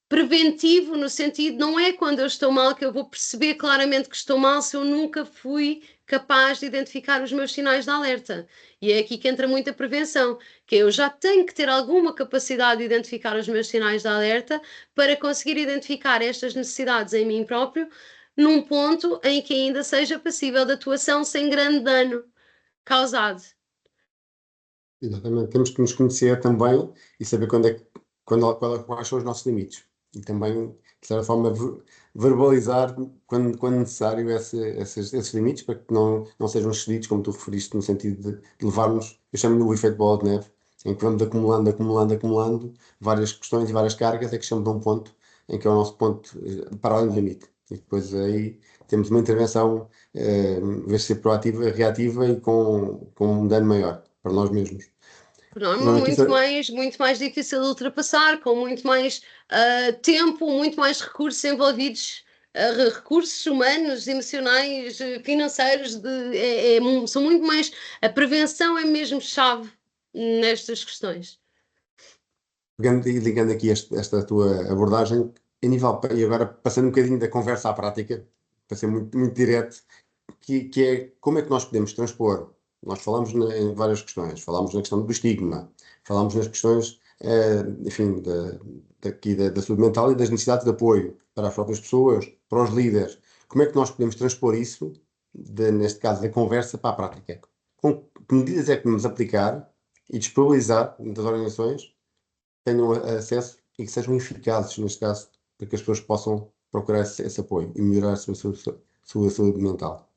preventivo no sentido, não é quando eu estou mal que eu vou perceber claramente que estou mal se eu nunca fui capaz de identificar os meus sinais de alerta. E é aqui que entra muita prevenção, que eu já tenho que ter alguma capacidade de identificar os meus sinais de alerta para conseguir identificar estas necessidades em mim próprio num ponto em que ainda seja passível de atuação sem grande dano causado. Exatamente, temos que nos conhecer também e saber quais são os nossos limites. E também, de certa forma, verbalizar quando necessário esses limites para que não sejam excedidos, como tu referiste, no sentido de levarmos, eu chamo-lhe o efeito bola de neve, em que vamos acumulando várias questões e várias cargas, é que chegamos a um ponto em que é o nosso ponto para além do limite. E depois aí temos uma intervenção, em vez de ser proativa, reativa e com um dano maior para nós mesmos. Por norma, muito mais difícil de ultrapassar, com muito mais tempo, muito mais recursos envolvidos, recursos humanos, emocionais, financeiros, são muito mais. A prevenção é mesmo chave nestas questões. Pegando e ligando aqui esta tua abordagem, e agora passando um bocadinho da conversa à prática, para ser muito, muito direto, que é como é que nós podemos transpor. Nós falamos em várias questões, falamos na questão do estigma, falamos nas questões enfim, da saúde mental e das necessidades de apoio para as próprias pessoas, para os líderes. Como é que nós podemos transpor isso, neste caso, da conversa para a prática? Com que medidas é que vamos aplicar e disponibilizar das organizações tenham acesso e que sejam eficazes, neste caso, para que as pessoas possam procurar esse apoio e melhorar a sua saúde mental?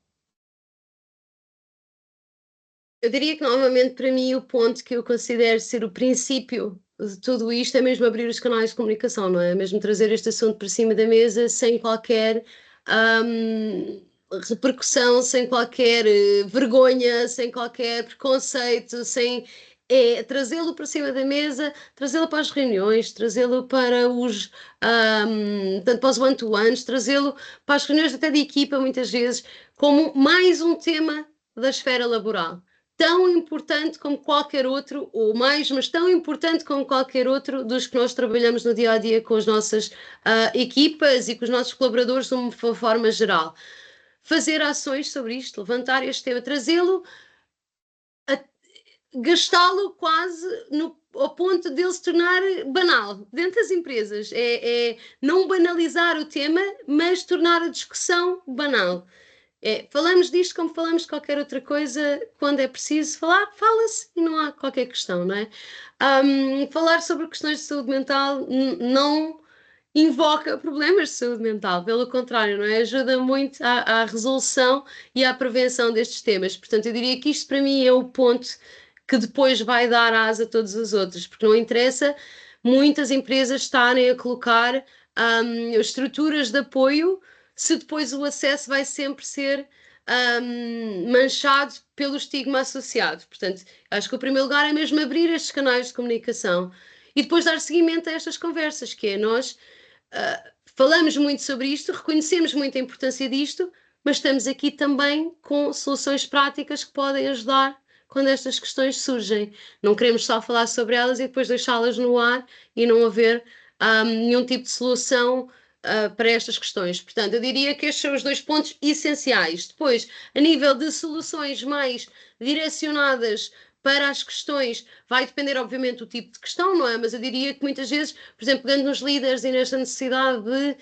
Eu diria que, novamente, para mim, o ponto que eu considero ser o princípio de tudo isto é mesmo abrir os canais de comunicação, não é? Mesmo trazer este assunto para cima da mesa sem qualquer repercussão, sem qualquer vergonha, sem qualquer preconceito, sem trazê-lo para cima da mesa, trazê-lo para as reuniões, trazê-lo para os tanto para os one-to-ones, trazê-lo para as reuniões até de equipa, muitas vezes, como mais um tema da esfera laboral. Tão importante como qualquer outro, ou mais, mas tão importante como qualquer outro dos que nós trabalhamos no dia a dia com as nossas equipas e com os nossos colaboradores de uma forma geral. Fazer ações sobre isto, levantar este tema, trazê-lo, gastá-lo quase ao ponto de ele se tornar banal dentro das empresas. É não banalizar o tema, mas tornar a discussão banal. Falamos disto como falamos de qualquer outra coisa, quando é preciso falar, fala-se e não há qualquer questão, não é? Falar sobre questões de saúde mental não invoca problemas de saúde mental, pelo contrário, não é? Ajuda muito à resolução e à prevenção destes temas. Portanto, eu diria que isto para mim é o ponto que depois vai dar asa a todos os outros, porque não interessa muitas empresas estarem a colocar estruturas de apoio se depois o acesso vai sempre ser manchado pelo estigma associado. Portanto, acho que o primeiro lugar é mesmo abrir estes canais de comunicação e depois dar seguimento a estas conversas, que é nós falamos muito sobre isto, reconhecemos muito a importância disto, mas estamos aqui também com soluções práticas que podem ajudar quando estas questões surgem. Não queremos só falar sobre elas e depois deixá-las no ar e não haver nenhum tipo de solução para estas questões. Portanto, eu diria que estes são os dois pontos essenciais. Depois, a nível de soluções mais direcionadas para as questões, vai depender, obviamente, do tipo de questão, não é? Mas eu diria que muitas vezes, por exemplo, pegando nos líderes e nesta necessidade de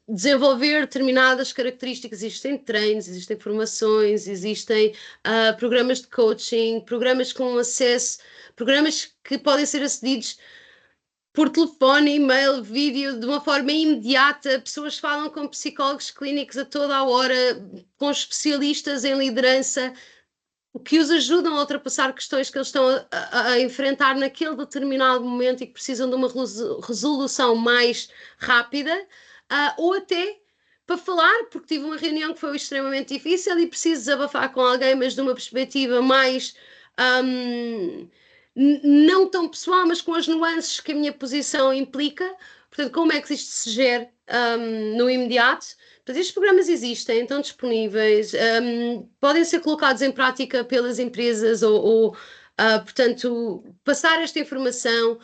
desenvolver determinadas características, existem treinos, existem formações, existem programas de coaching, programas com acesso, programas que podem ser acedidos por telefone, e-mail, vídeo, de uma forma imediata. Pessoas falam com psicólogos clínicos a toda a hora, com especialistas em liderança, que os ajudam a ultrapassar questões que eles estão a enfrentar naquele determinado momento e que precisam de uma resolução mais rápida, ou até para falar, porque tive uma reunião que foi extremamente difícil e preciso desabafar com alguém, mas de uma perspectiva mais não tão pessoal, mas com as nuances que a minha posição implica. Portanto, como é que isto se gera no imediato? Portanto, estes programas existem, estão disponíveis, podem ser colocados em prática pelas empresas portanto, passar esta informação,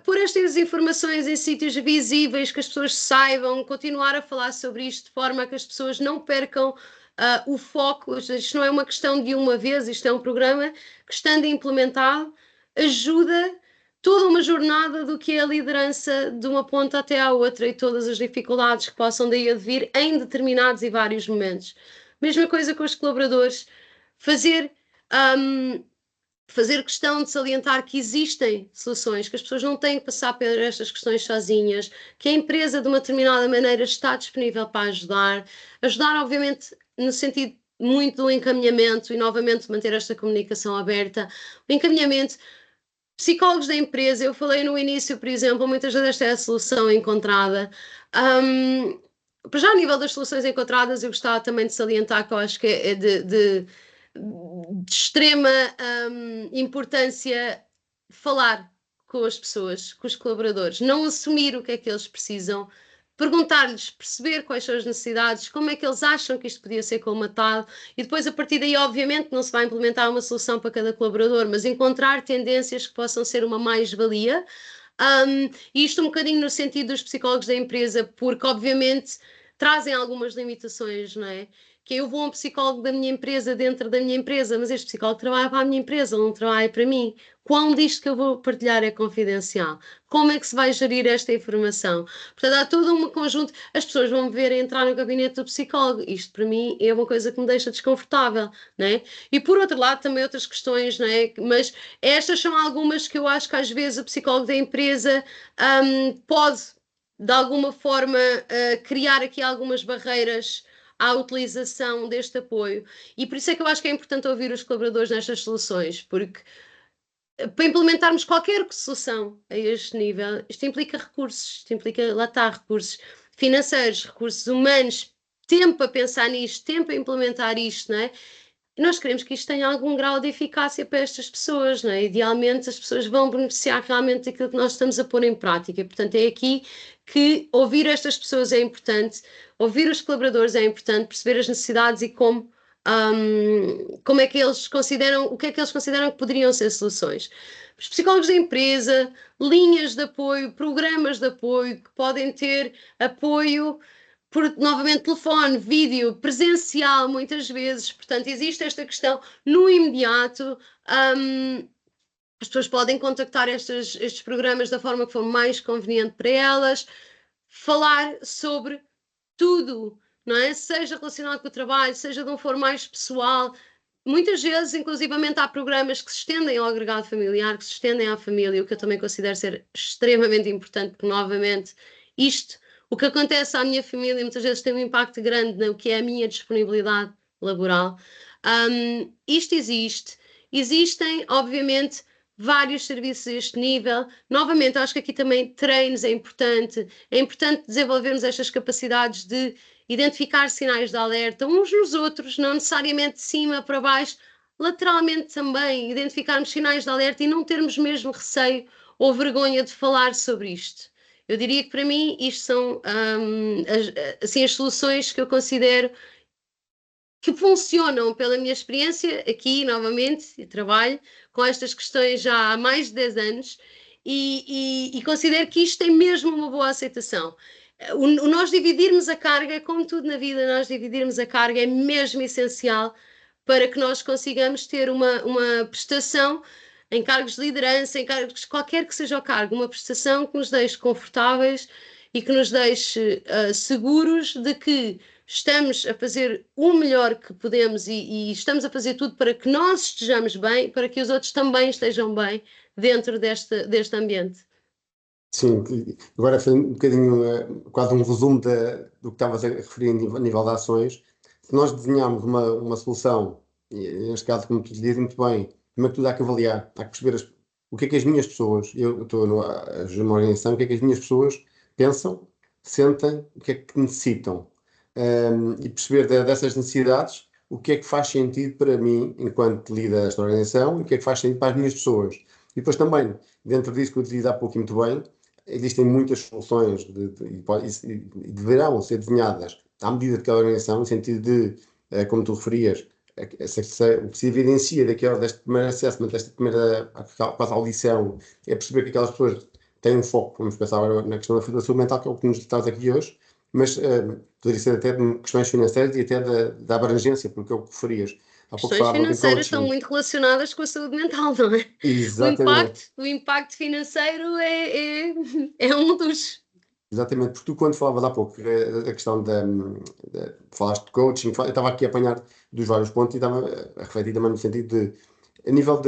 pôr estas informações em sítios visíveis, que as pessoas saibam, continuar a falar sobre isto de forma a que as pessoas não percam o foco. Isto não é uma questão de uma vez, isto é um programa que, estando implementado, ajuda toda uma jornada do que é a liderança de uma ponta até à outra e todas as dificuldades que possam daí advir em determinados e vários momentos. Mesma coisa com os colaboradores, fazer questão de salientar que existem soluções, que as pessoas não têm que passar por estas questões sozinhas, que a empresa de uma determinada maneira está disponível para ajudar, obviamente no sentido muito do encaminhamento e novamente manter esta comunicação aberta, o encaminhamento. Psicólogos da empresa, eu falei no início, por exemplo, muitas vezes esta é a solução encontrada. Para já, a nível das soluções encontradas, eu gostava também de salientar que eu acho que é de extrema importância falar com as pessoas, com os colaboradores, não assumir o que é que eles precisam, perguntar-lhes, perceber quais são as necessidades, como é que eles acham que isto podia ser colmatado e depois a partir daí obviamente não se vai implementar uma solução para cada colaborador, mas encontrar tendências que possam ser uma mais-valia, e isto um bocadinho no sentido dos psicólogos da empresa, porque obviamente trazem algumas limitações, não é? que eu vou a um psicólogo da minha empresa, dentro da minha empresa, mas este psicólogo trabalha para a minha empresa, não trabalha para mim. Quão disto que eu vou partilhar é confidencial? Como é que se vai gerir esta informação? Portanto, há todo um conjunto, as pessoas vão me ver entrar no gabinete do psicólogo, isto para mim é uma coisa que me deixa desconfortável, não é? E por outro lado também outras questões, não é? Mas estas são algumas que eu acho que às vezes o psicólogo da empresa pode, de alguma forma, criar aqui algumas barreiras à utilização deste apoio. E por isso é que eu acho que é importante ouvir os colaboradores nestas soluções, porque para implementarmos qualquer solução a este nível, isto implica recursos, isto implica, lá está, recursos financeiros, recursos humanos, tempo a pensar nisto, tempo a implementar isto, não é? E nós queremos que isto tenha algum grau de eficácia para estas pessoas, não é? Idealmente as pessoas vão beneficiar realmente daquilo que nós estamos a pôr em prática. E, portanto, é aqui que ouvir estas pessoas é importante, ouvir os colaboradores é importante, perceber as necessidades e como é que eles consideram, o que é que eles consideram que poderiam ser soluções. Os psicólogos da empresa, linhas de apoio, programas de apoio que podem ter apoio por, novamente, telefone, vídeo, presencial, muitas vezes. Portanto, existe esta questão no imediato. As pessoas podem contactar estes programas da forma que for mais conveniente para elas, falar sobre tudo, não é? Seja relacionado com o trabalho, seja de um foro mais pessoal. Muitas vezes, inclusivamente, há programas que se estendem ao agregado familiar, que se estendem à família, o que eu também considero ser extremamente importante, porque, novamente, o que acontece à minha família, muitas vezes tem um impacto grande no que é a minha disponibilidade laboral. Isto existe. Existem, obviamente, vários serviços a este nível. Novamente, acho que aqui também treinos é importante desenvolvermos estas capacidades de identificar sinais de alerta uns nos outros, não necessariamente de cima para baixo, lateralmente também, identificarmos sinais de alerta e não termos mesmo receio ou vergonha de falar sobre isto. Eu diria que para mim isto são as soluções que eu considero que funcionam pela minha experiência aqui, novamente, e trabalho com estas questões já há mais de 10 anos e considero que isto tem mesmo uma boa aceitação. Nós dividirmos a carga, como tudo na vida, nós dividirmos a carga é mesmo essencial para que nós consigamos ter uma prestação em cargos de liderança, em cargos, qualquer que seja o cargo, uma prestação que nos deixe confortáveis e que nos deixe seguros de que estamos a fazer o melhor que podemos e estamos a fazer tudo para que nós estejamos bem, para que os outros também estejam bem dentro deste ambiente. Sim, agora foi um bocadinho, quase um resumo do que estavas a referir a nível de ações. Se nós desenharmos uma solução, e neste caso, como tu dizes muito bem, primeiro que tudo há que avaliar, há que perceber o que é que as minhas pessoas, eu estou a gerir uma organização, o que é que as minhas pessoas pensam, sentem, o que é que necessitam. E perceber dessas necessidades o que é que faz sentido para mim, enquanto líder desta organização, e o que é que faz sentido para as minhas pessoas. E depois também, dentro disso que eu disse há pouco muito bem, existem muitas soluções e deverão ser desenhadas à medida de cada organização, no sentido de, como tu referias, o que se evidencia deste primeiro assessment, desta primeira quase audição, é perceber que aquelas pessoas têm um foco, vamos pensar agora na questão da saúde mental, que é o que nos traz aqui hoje, mas poderia ser até de questões financeiras e até da abrangência, porque é o que referias. Questões financeiras estão muito relacionadas com a saúde mental, não é? Exatamente. O impacto financeiro é um dos. Exatamente, porque tu quando falavas há pouco a questão falaste de coaching, eu estava aqui a apanhar dos vários pontos e estava a refletir também no sentido de, a nível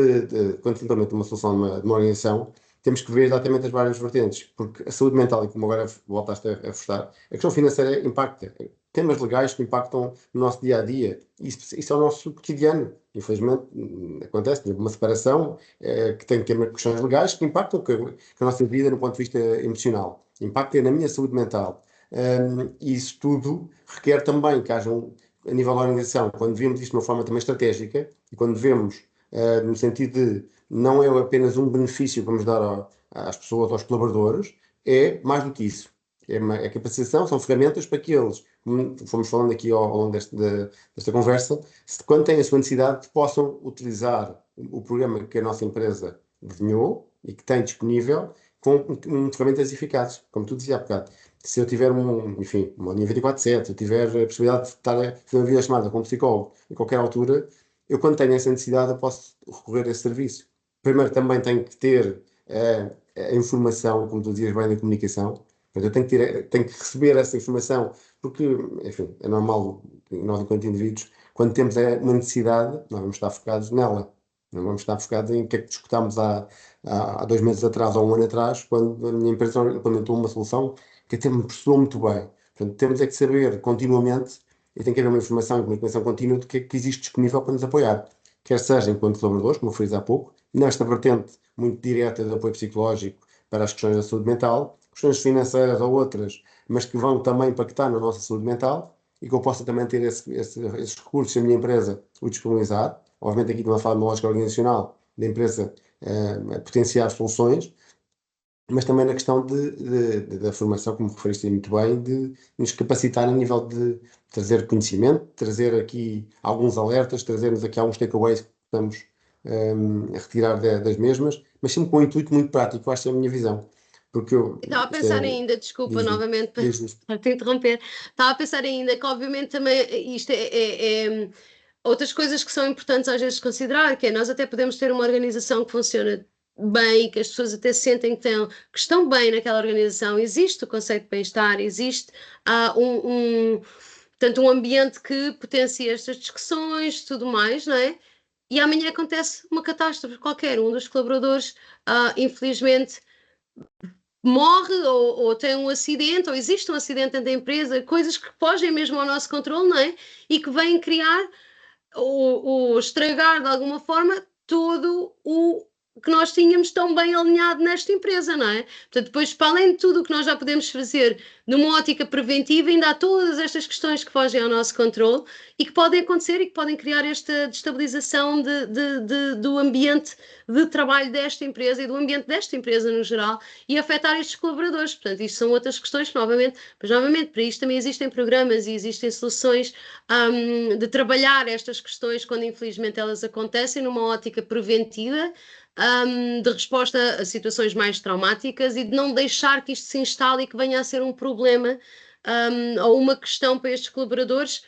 quando se implementa uma solução de uma organização, temos que ver exatamente as várias vertentes, porque a saúde mental, e como agora voltaste a reforçar, a questão financeira impacta. Temas legais que impactam no nosso dia-a-dia, isso é o nosso cotidiano. Infelizmente, acontece, tem uma separação que tem que ter questões legais que impactam com a nossa vida no ponto de vista emocional. Impacta na minha saúde mental. E isso tudo requer também que haja, a nível da organização, quando vemos isto de uma forma também estratégica, e quando vemos no sentido de não é apenas um benefício que vamos dar às pessoas, aos colaboradores, é mais do que isso. É capacitação, são ferramentas para que eles, como fomos falando aqui ao longo desta conversa, quando têm a sua necessidade, possam utilizar o programa que a nossa empresa desenhou e que tem disponível com ferramentas eficazes, como tu dizia há bocado. se eu tiver enfim, uma linha 24/7, se eu tiver a possibilidade de estar a fazer uma videochamada com um psicólogo em qualquer altura, eu quando tenho essa necessidade eu posso recorrer a esse serviço. Primeiro também tenho que ter a informação, como tu dizias bem, da comunicação. Portanto, eu tenho que receber essa informação, porque, enfim, é normal, nós enquanto indivíduos, quando temos uma necessidade, nós vamos estar focados nela. Não vamos estar focados em o que é que discutámos há 2 meses atrás ou 1 ano atrás, quando a minha empresa implementou uma solução que até me prestou muito bem. Portanto, temos é que saber continuamente, e tem que haver uma informação e comunicação contínua do que é que existe disponível para nos apoiar. Quer seja enquanto colaboradores, como eu fiz há pouco, nesta vertente muito direta de apoio psicológico para as questões da saúde mental, questões financeiras ou outras, mas que vão também impactar na nossa saúde mental e que eu possa também ter esses recursos na minha empresa o disponibilizar. Obviamente aqui de uma forma lógica organizacional da empresa a potenciar soluções, mas também na questão da formação, como referiste muito bem, de nos capacitar a nível de trazer conhecimento, trazer aqui alguns alertas, trazermos aqui alguns takeaways que estamos a retirar das mesmas, mas sempre com um intuito muito prático. Eu acho que é a minha visão. Porque eu Estava a pensar ainda, desculpa novamente para te interromper, estava a pensar ainda que obviamente também isto outras coisas que são importantes às vezes considerar, que é nós até podemos ter uma organização que funciona bem, que as pessoas até sentem que estão bem naquela organização, existe o conceito de bem-estar, existe portanto, um ambiente que potencia estas discussões, tudo mais, não é? E amanhã acontece uma catástrofe qualquer, um dos colaboradores, infelizmente, morre ou tem um acidente, ou existe um acidente dentro da empresa, coisas que fogem mesmo ao nosso controle, não é? E que vêm criar ou estragar de alguma forma todo o que nós tínhamos tão bem alinhado nesta empresa, não é? Portanto, depois, para além de tudo o que nós já podemos fazer numa ótica preventiva, ainda há todas estas questões que fogem ao nosso controle e que podem acontecer e que podem criar esta destabilização do ambiente de trabalho desta empresa e do ambiente desta empresa no geral e afetar estes colaboradores. Portanto, isto são outras questões que, novamente, para isto também existem programas e existem soluções de trabalhar estas questões quando infelizmente elas acontecem numa ótica preventiva, de resposta a situações mais traumáticas e de não deixar que isto se instale e que venha a ser um problema ou uma questão para estes colaboradores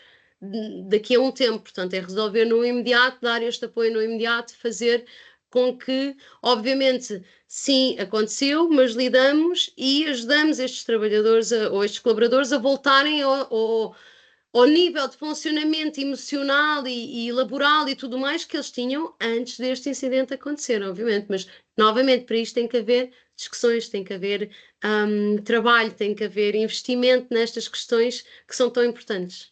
daqui a um tempo. Portanto, é resolver no imediato, dar este apoio no imediato, fazer com que, obviamente, sim, aconteceu, mas lidamos e ajudamos estes trabalhadores ou estes colaboradores a voltarem ao nível de funcionamento emocional e laboral e tudo mais que eles tinham antes deste incidente acontecer, obviamente. Mas, novamente, para isto tem que haver discussões, tem que haver trabalho, tem que haver investimento nestas questões que são tão importantes.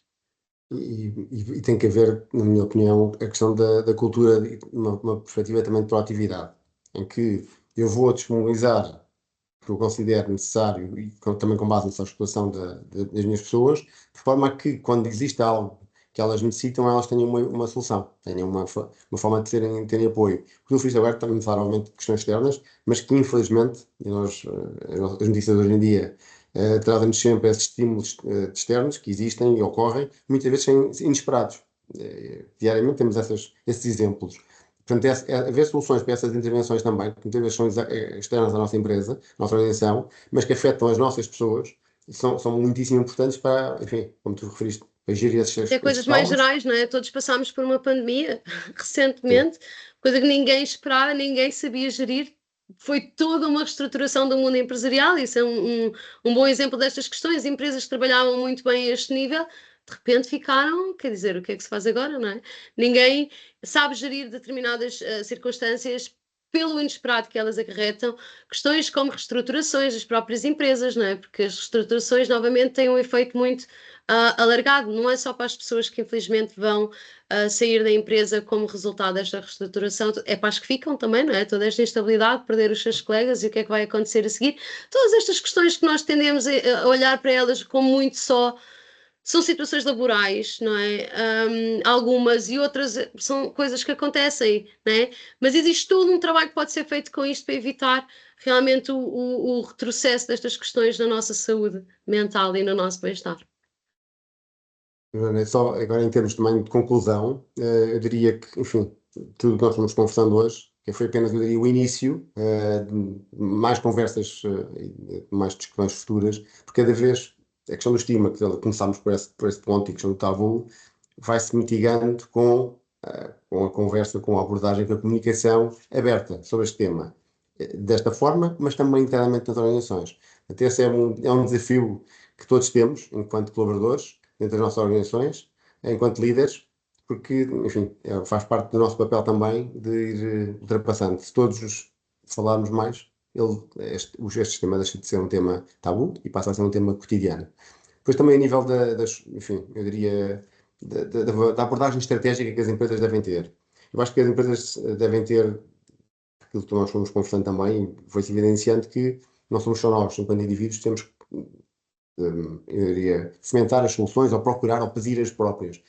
E tem que haver, na minha opinião, a questão da cultura, uma perspectiva também de proatividade, em que eu vou disponibilizar que eu considero necessário e também com base nessa exploração das minhas pessoas, de forma a que quando existe algo que elas necessitam, elas tenham uma solução, tenham uma forma de terem apoio. Porque eu fiz agora também, falar obviamente de questões externas, mas que infelizmente, e as notícias hoje em dia trazem-nos sempre esses estímulos externos que existem e ocorrem, muitas vezes inesperados. Diariamente temos esses exemplos. Portanto, haver soluções para essas intervenções também, que muitas vezes são externas à nossa empresa, à nossa organização, mas que afetam as nossas pessoas, são muitíssimo importantes para, enfim, como tu referiste, para gerir esses Até coisas mais gerais, não é? Todos passámos por uma pandemia recentemente, coisa que ninguém esperava, ninguém sabia gerir. Foi toda uma reestruturação do mundo empresarial. Isso é um bom exemplo destas questões. Empresas que trabalhavam muito bem a este nível, de repente ficaram, quer dizer, o que é que se faz agora, não é? Ninguém sabe gerir determinadas circunstâncias pelo inesperado que elas acarretam, questões como reestruturações das próprias empresas, não é? Porque as reestruturações, novamente, têm um efeito muito alargado, não é só para as pessoas que infelizmente vão sair da empresa como resultado desta reestruturação, é para as que ficam também, não é? Toda esta instabilidade, perder os seus colegas e o que é que vai acontecer a seguir, todas estas questões que nós tendemos a olhar para elas como muito só são situações laborais, não é? Algumas e outras são coisas que acontecem, não é? Mas existe todo um trabalho que pode ser feito com isto para evitar realmente o retrocesso destas questões na nossa saúde mental e no nosso bem-estar. Só agora em termos também de conclusão, eu diria que, enfim, tudo o que nós estamos conversando hoje, que foi apenas, eu diria, o início de mais conversas, mais discussões futuras, porque cada vez a questão do estigma, que começámos por esse ponto, e a questão do tabu, vai-se mitigando com a conversa, com a abordagem, com a comunicação aberta sobre este tema. Desta forma, mas também internamente nas organizações. Até esse é um desafio que todos temos, enquanto colaboradores, dentro das nossas organizações, enquanto líderes, porque, enfim, faz parte do nosso papel também de ir ultrapassando. Se todos falarmos mais, este tema deixa de ser um tema tabu e passa a ser um tema cotidiano. Depois também a nível enfim, eu diria, da abordagem estratégica que as empresas devem ter. Eu acho que as empresas devem ter aquilo que nós fomos conversando também, foi-se evidenciando que não somos só nós, enquanto indivíduos, temos que, eu diria, fomentar as soluções ou procurar ou pedir as próprias.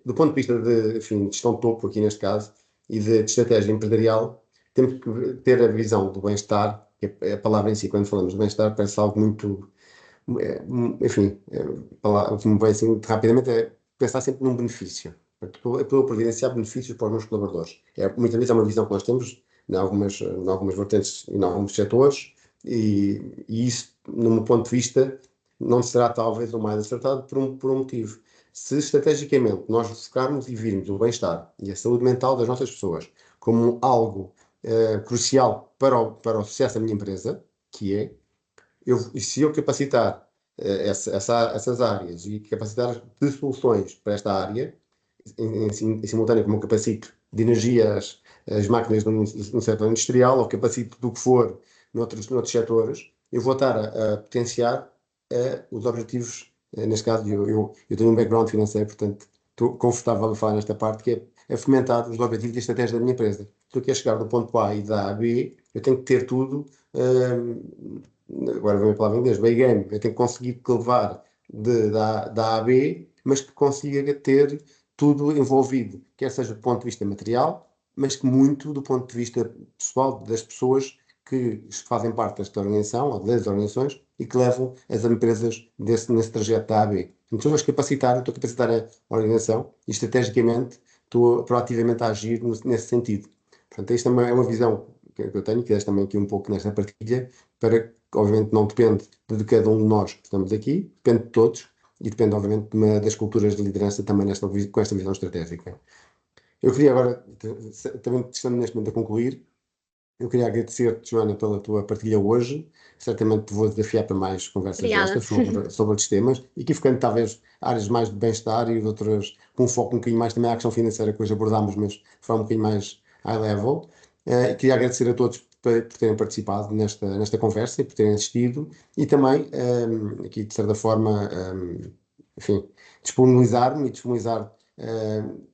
Do ponto de vista de, enfim, de gestão de topo, aqui neste caso, e de estratégia empresarial, temos que ter a visão do bem-estar, que a palavra em si, quando falamos de bem-estar, parece algo muito, enfim, como vem assim rapidamente, é pensar sempre num benefício. Para providenciar benefícios para os meus colaboradores. Muitas vezes é uma visão que nós temos em algumas vertentes e em alguns setores, e isso, no meu ponto de vista, não será talvez o mais acertado por um motivo. Se estrategicamente nós focarmos e virmos o bem-estar e a saúde mental das nossas pessoas como algo crucial para o sucesso da minha empresa, que é, se eu capacitar essas áreas e capacitar de soluções para esta área, em simultâneo como eu capacito de energia as máquinas no setor industrial, ou capacito do que for noutros setores, eu vou estar a potenciar os objetivos. Neste caso, eu tenho um background financeiro, portanto, estou confortável a falar nesta parte, que é fomentar os objetivos e a estratégia da minha empresa. Se eu quero chegar do ponto A e da A a B, eu tenho que ter tudo, agora vem a palavra em inglês, bem game, eu tenho que conseguir levar da A a B, mas que consiga ter tudo envolvido, quer seja do ponto de vista material, mas que muito do ponto de vista pessoal das pessoas que fazem parte desta organização, ou das organizações, e que levam as empresas nesse trajeto da A a B. Então, estou a capacitar a organização e, estrategicamente, estou proativamente a agir nesse sentido. Portanto, esta é uma visão que eu tenho, que deixo também aqui um pouco nesta partilha, para que, obviamente, não depende de cada um de nós que estamos aqui, depende de todos, e depende, obviamente, das culturas de liderança também com esta visão estratégica. Eu queria agora, também estando neste momento a concluir, eu queria agradecer-te, Joana, pela tua partilha hoje. Certamente te vou desafiar para mais conversas Obrigada. destas sobre outros temas, e aqui ficando talvez áreas mais de bem-estar e de outras, com um foco um bocadinho mais também à questão financeira que hoje abordámos, mas de forma um bocadinho mais high level. Queria agradecer a todos por terem participado nesta conversa e por terem assistido, e também, aqui de certa forma, enfim, disponibilizar-me e disponibilizar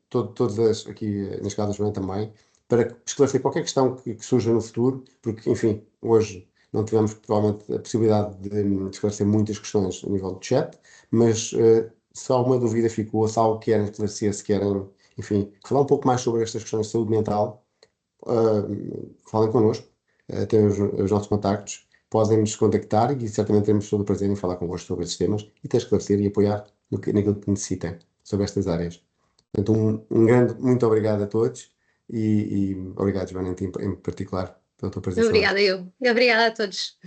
todas aqui, neste caso a Joana também, para esclarecer qualquer questão que surja no futuro, porque, enfim, hoje não tivemos provavelmente a possibilidade de esclarecer muitas questões a nível de chat, mas se alguma dúvida ficou, se algo querem esclarecer, se querem, enfim, falar um pouco mais sobre estas questões de saúde mental, falem connosco, têm os nossos contactos, podem nos contactar e certamente teremos todo o prazer em falar convosco sobre estes temas e até esclarecer e apoiar naquilo que necessitem sobre estas áreas. Portanto, um grande muito obrigado a todos e obrigado, Joana, em particular, pela tua presença hoje. Obrigada, eu. Obrigada a todos.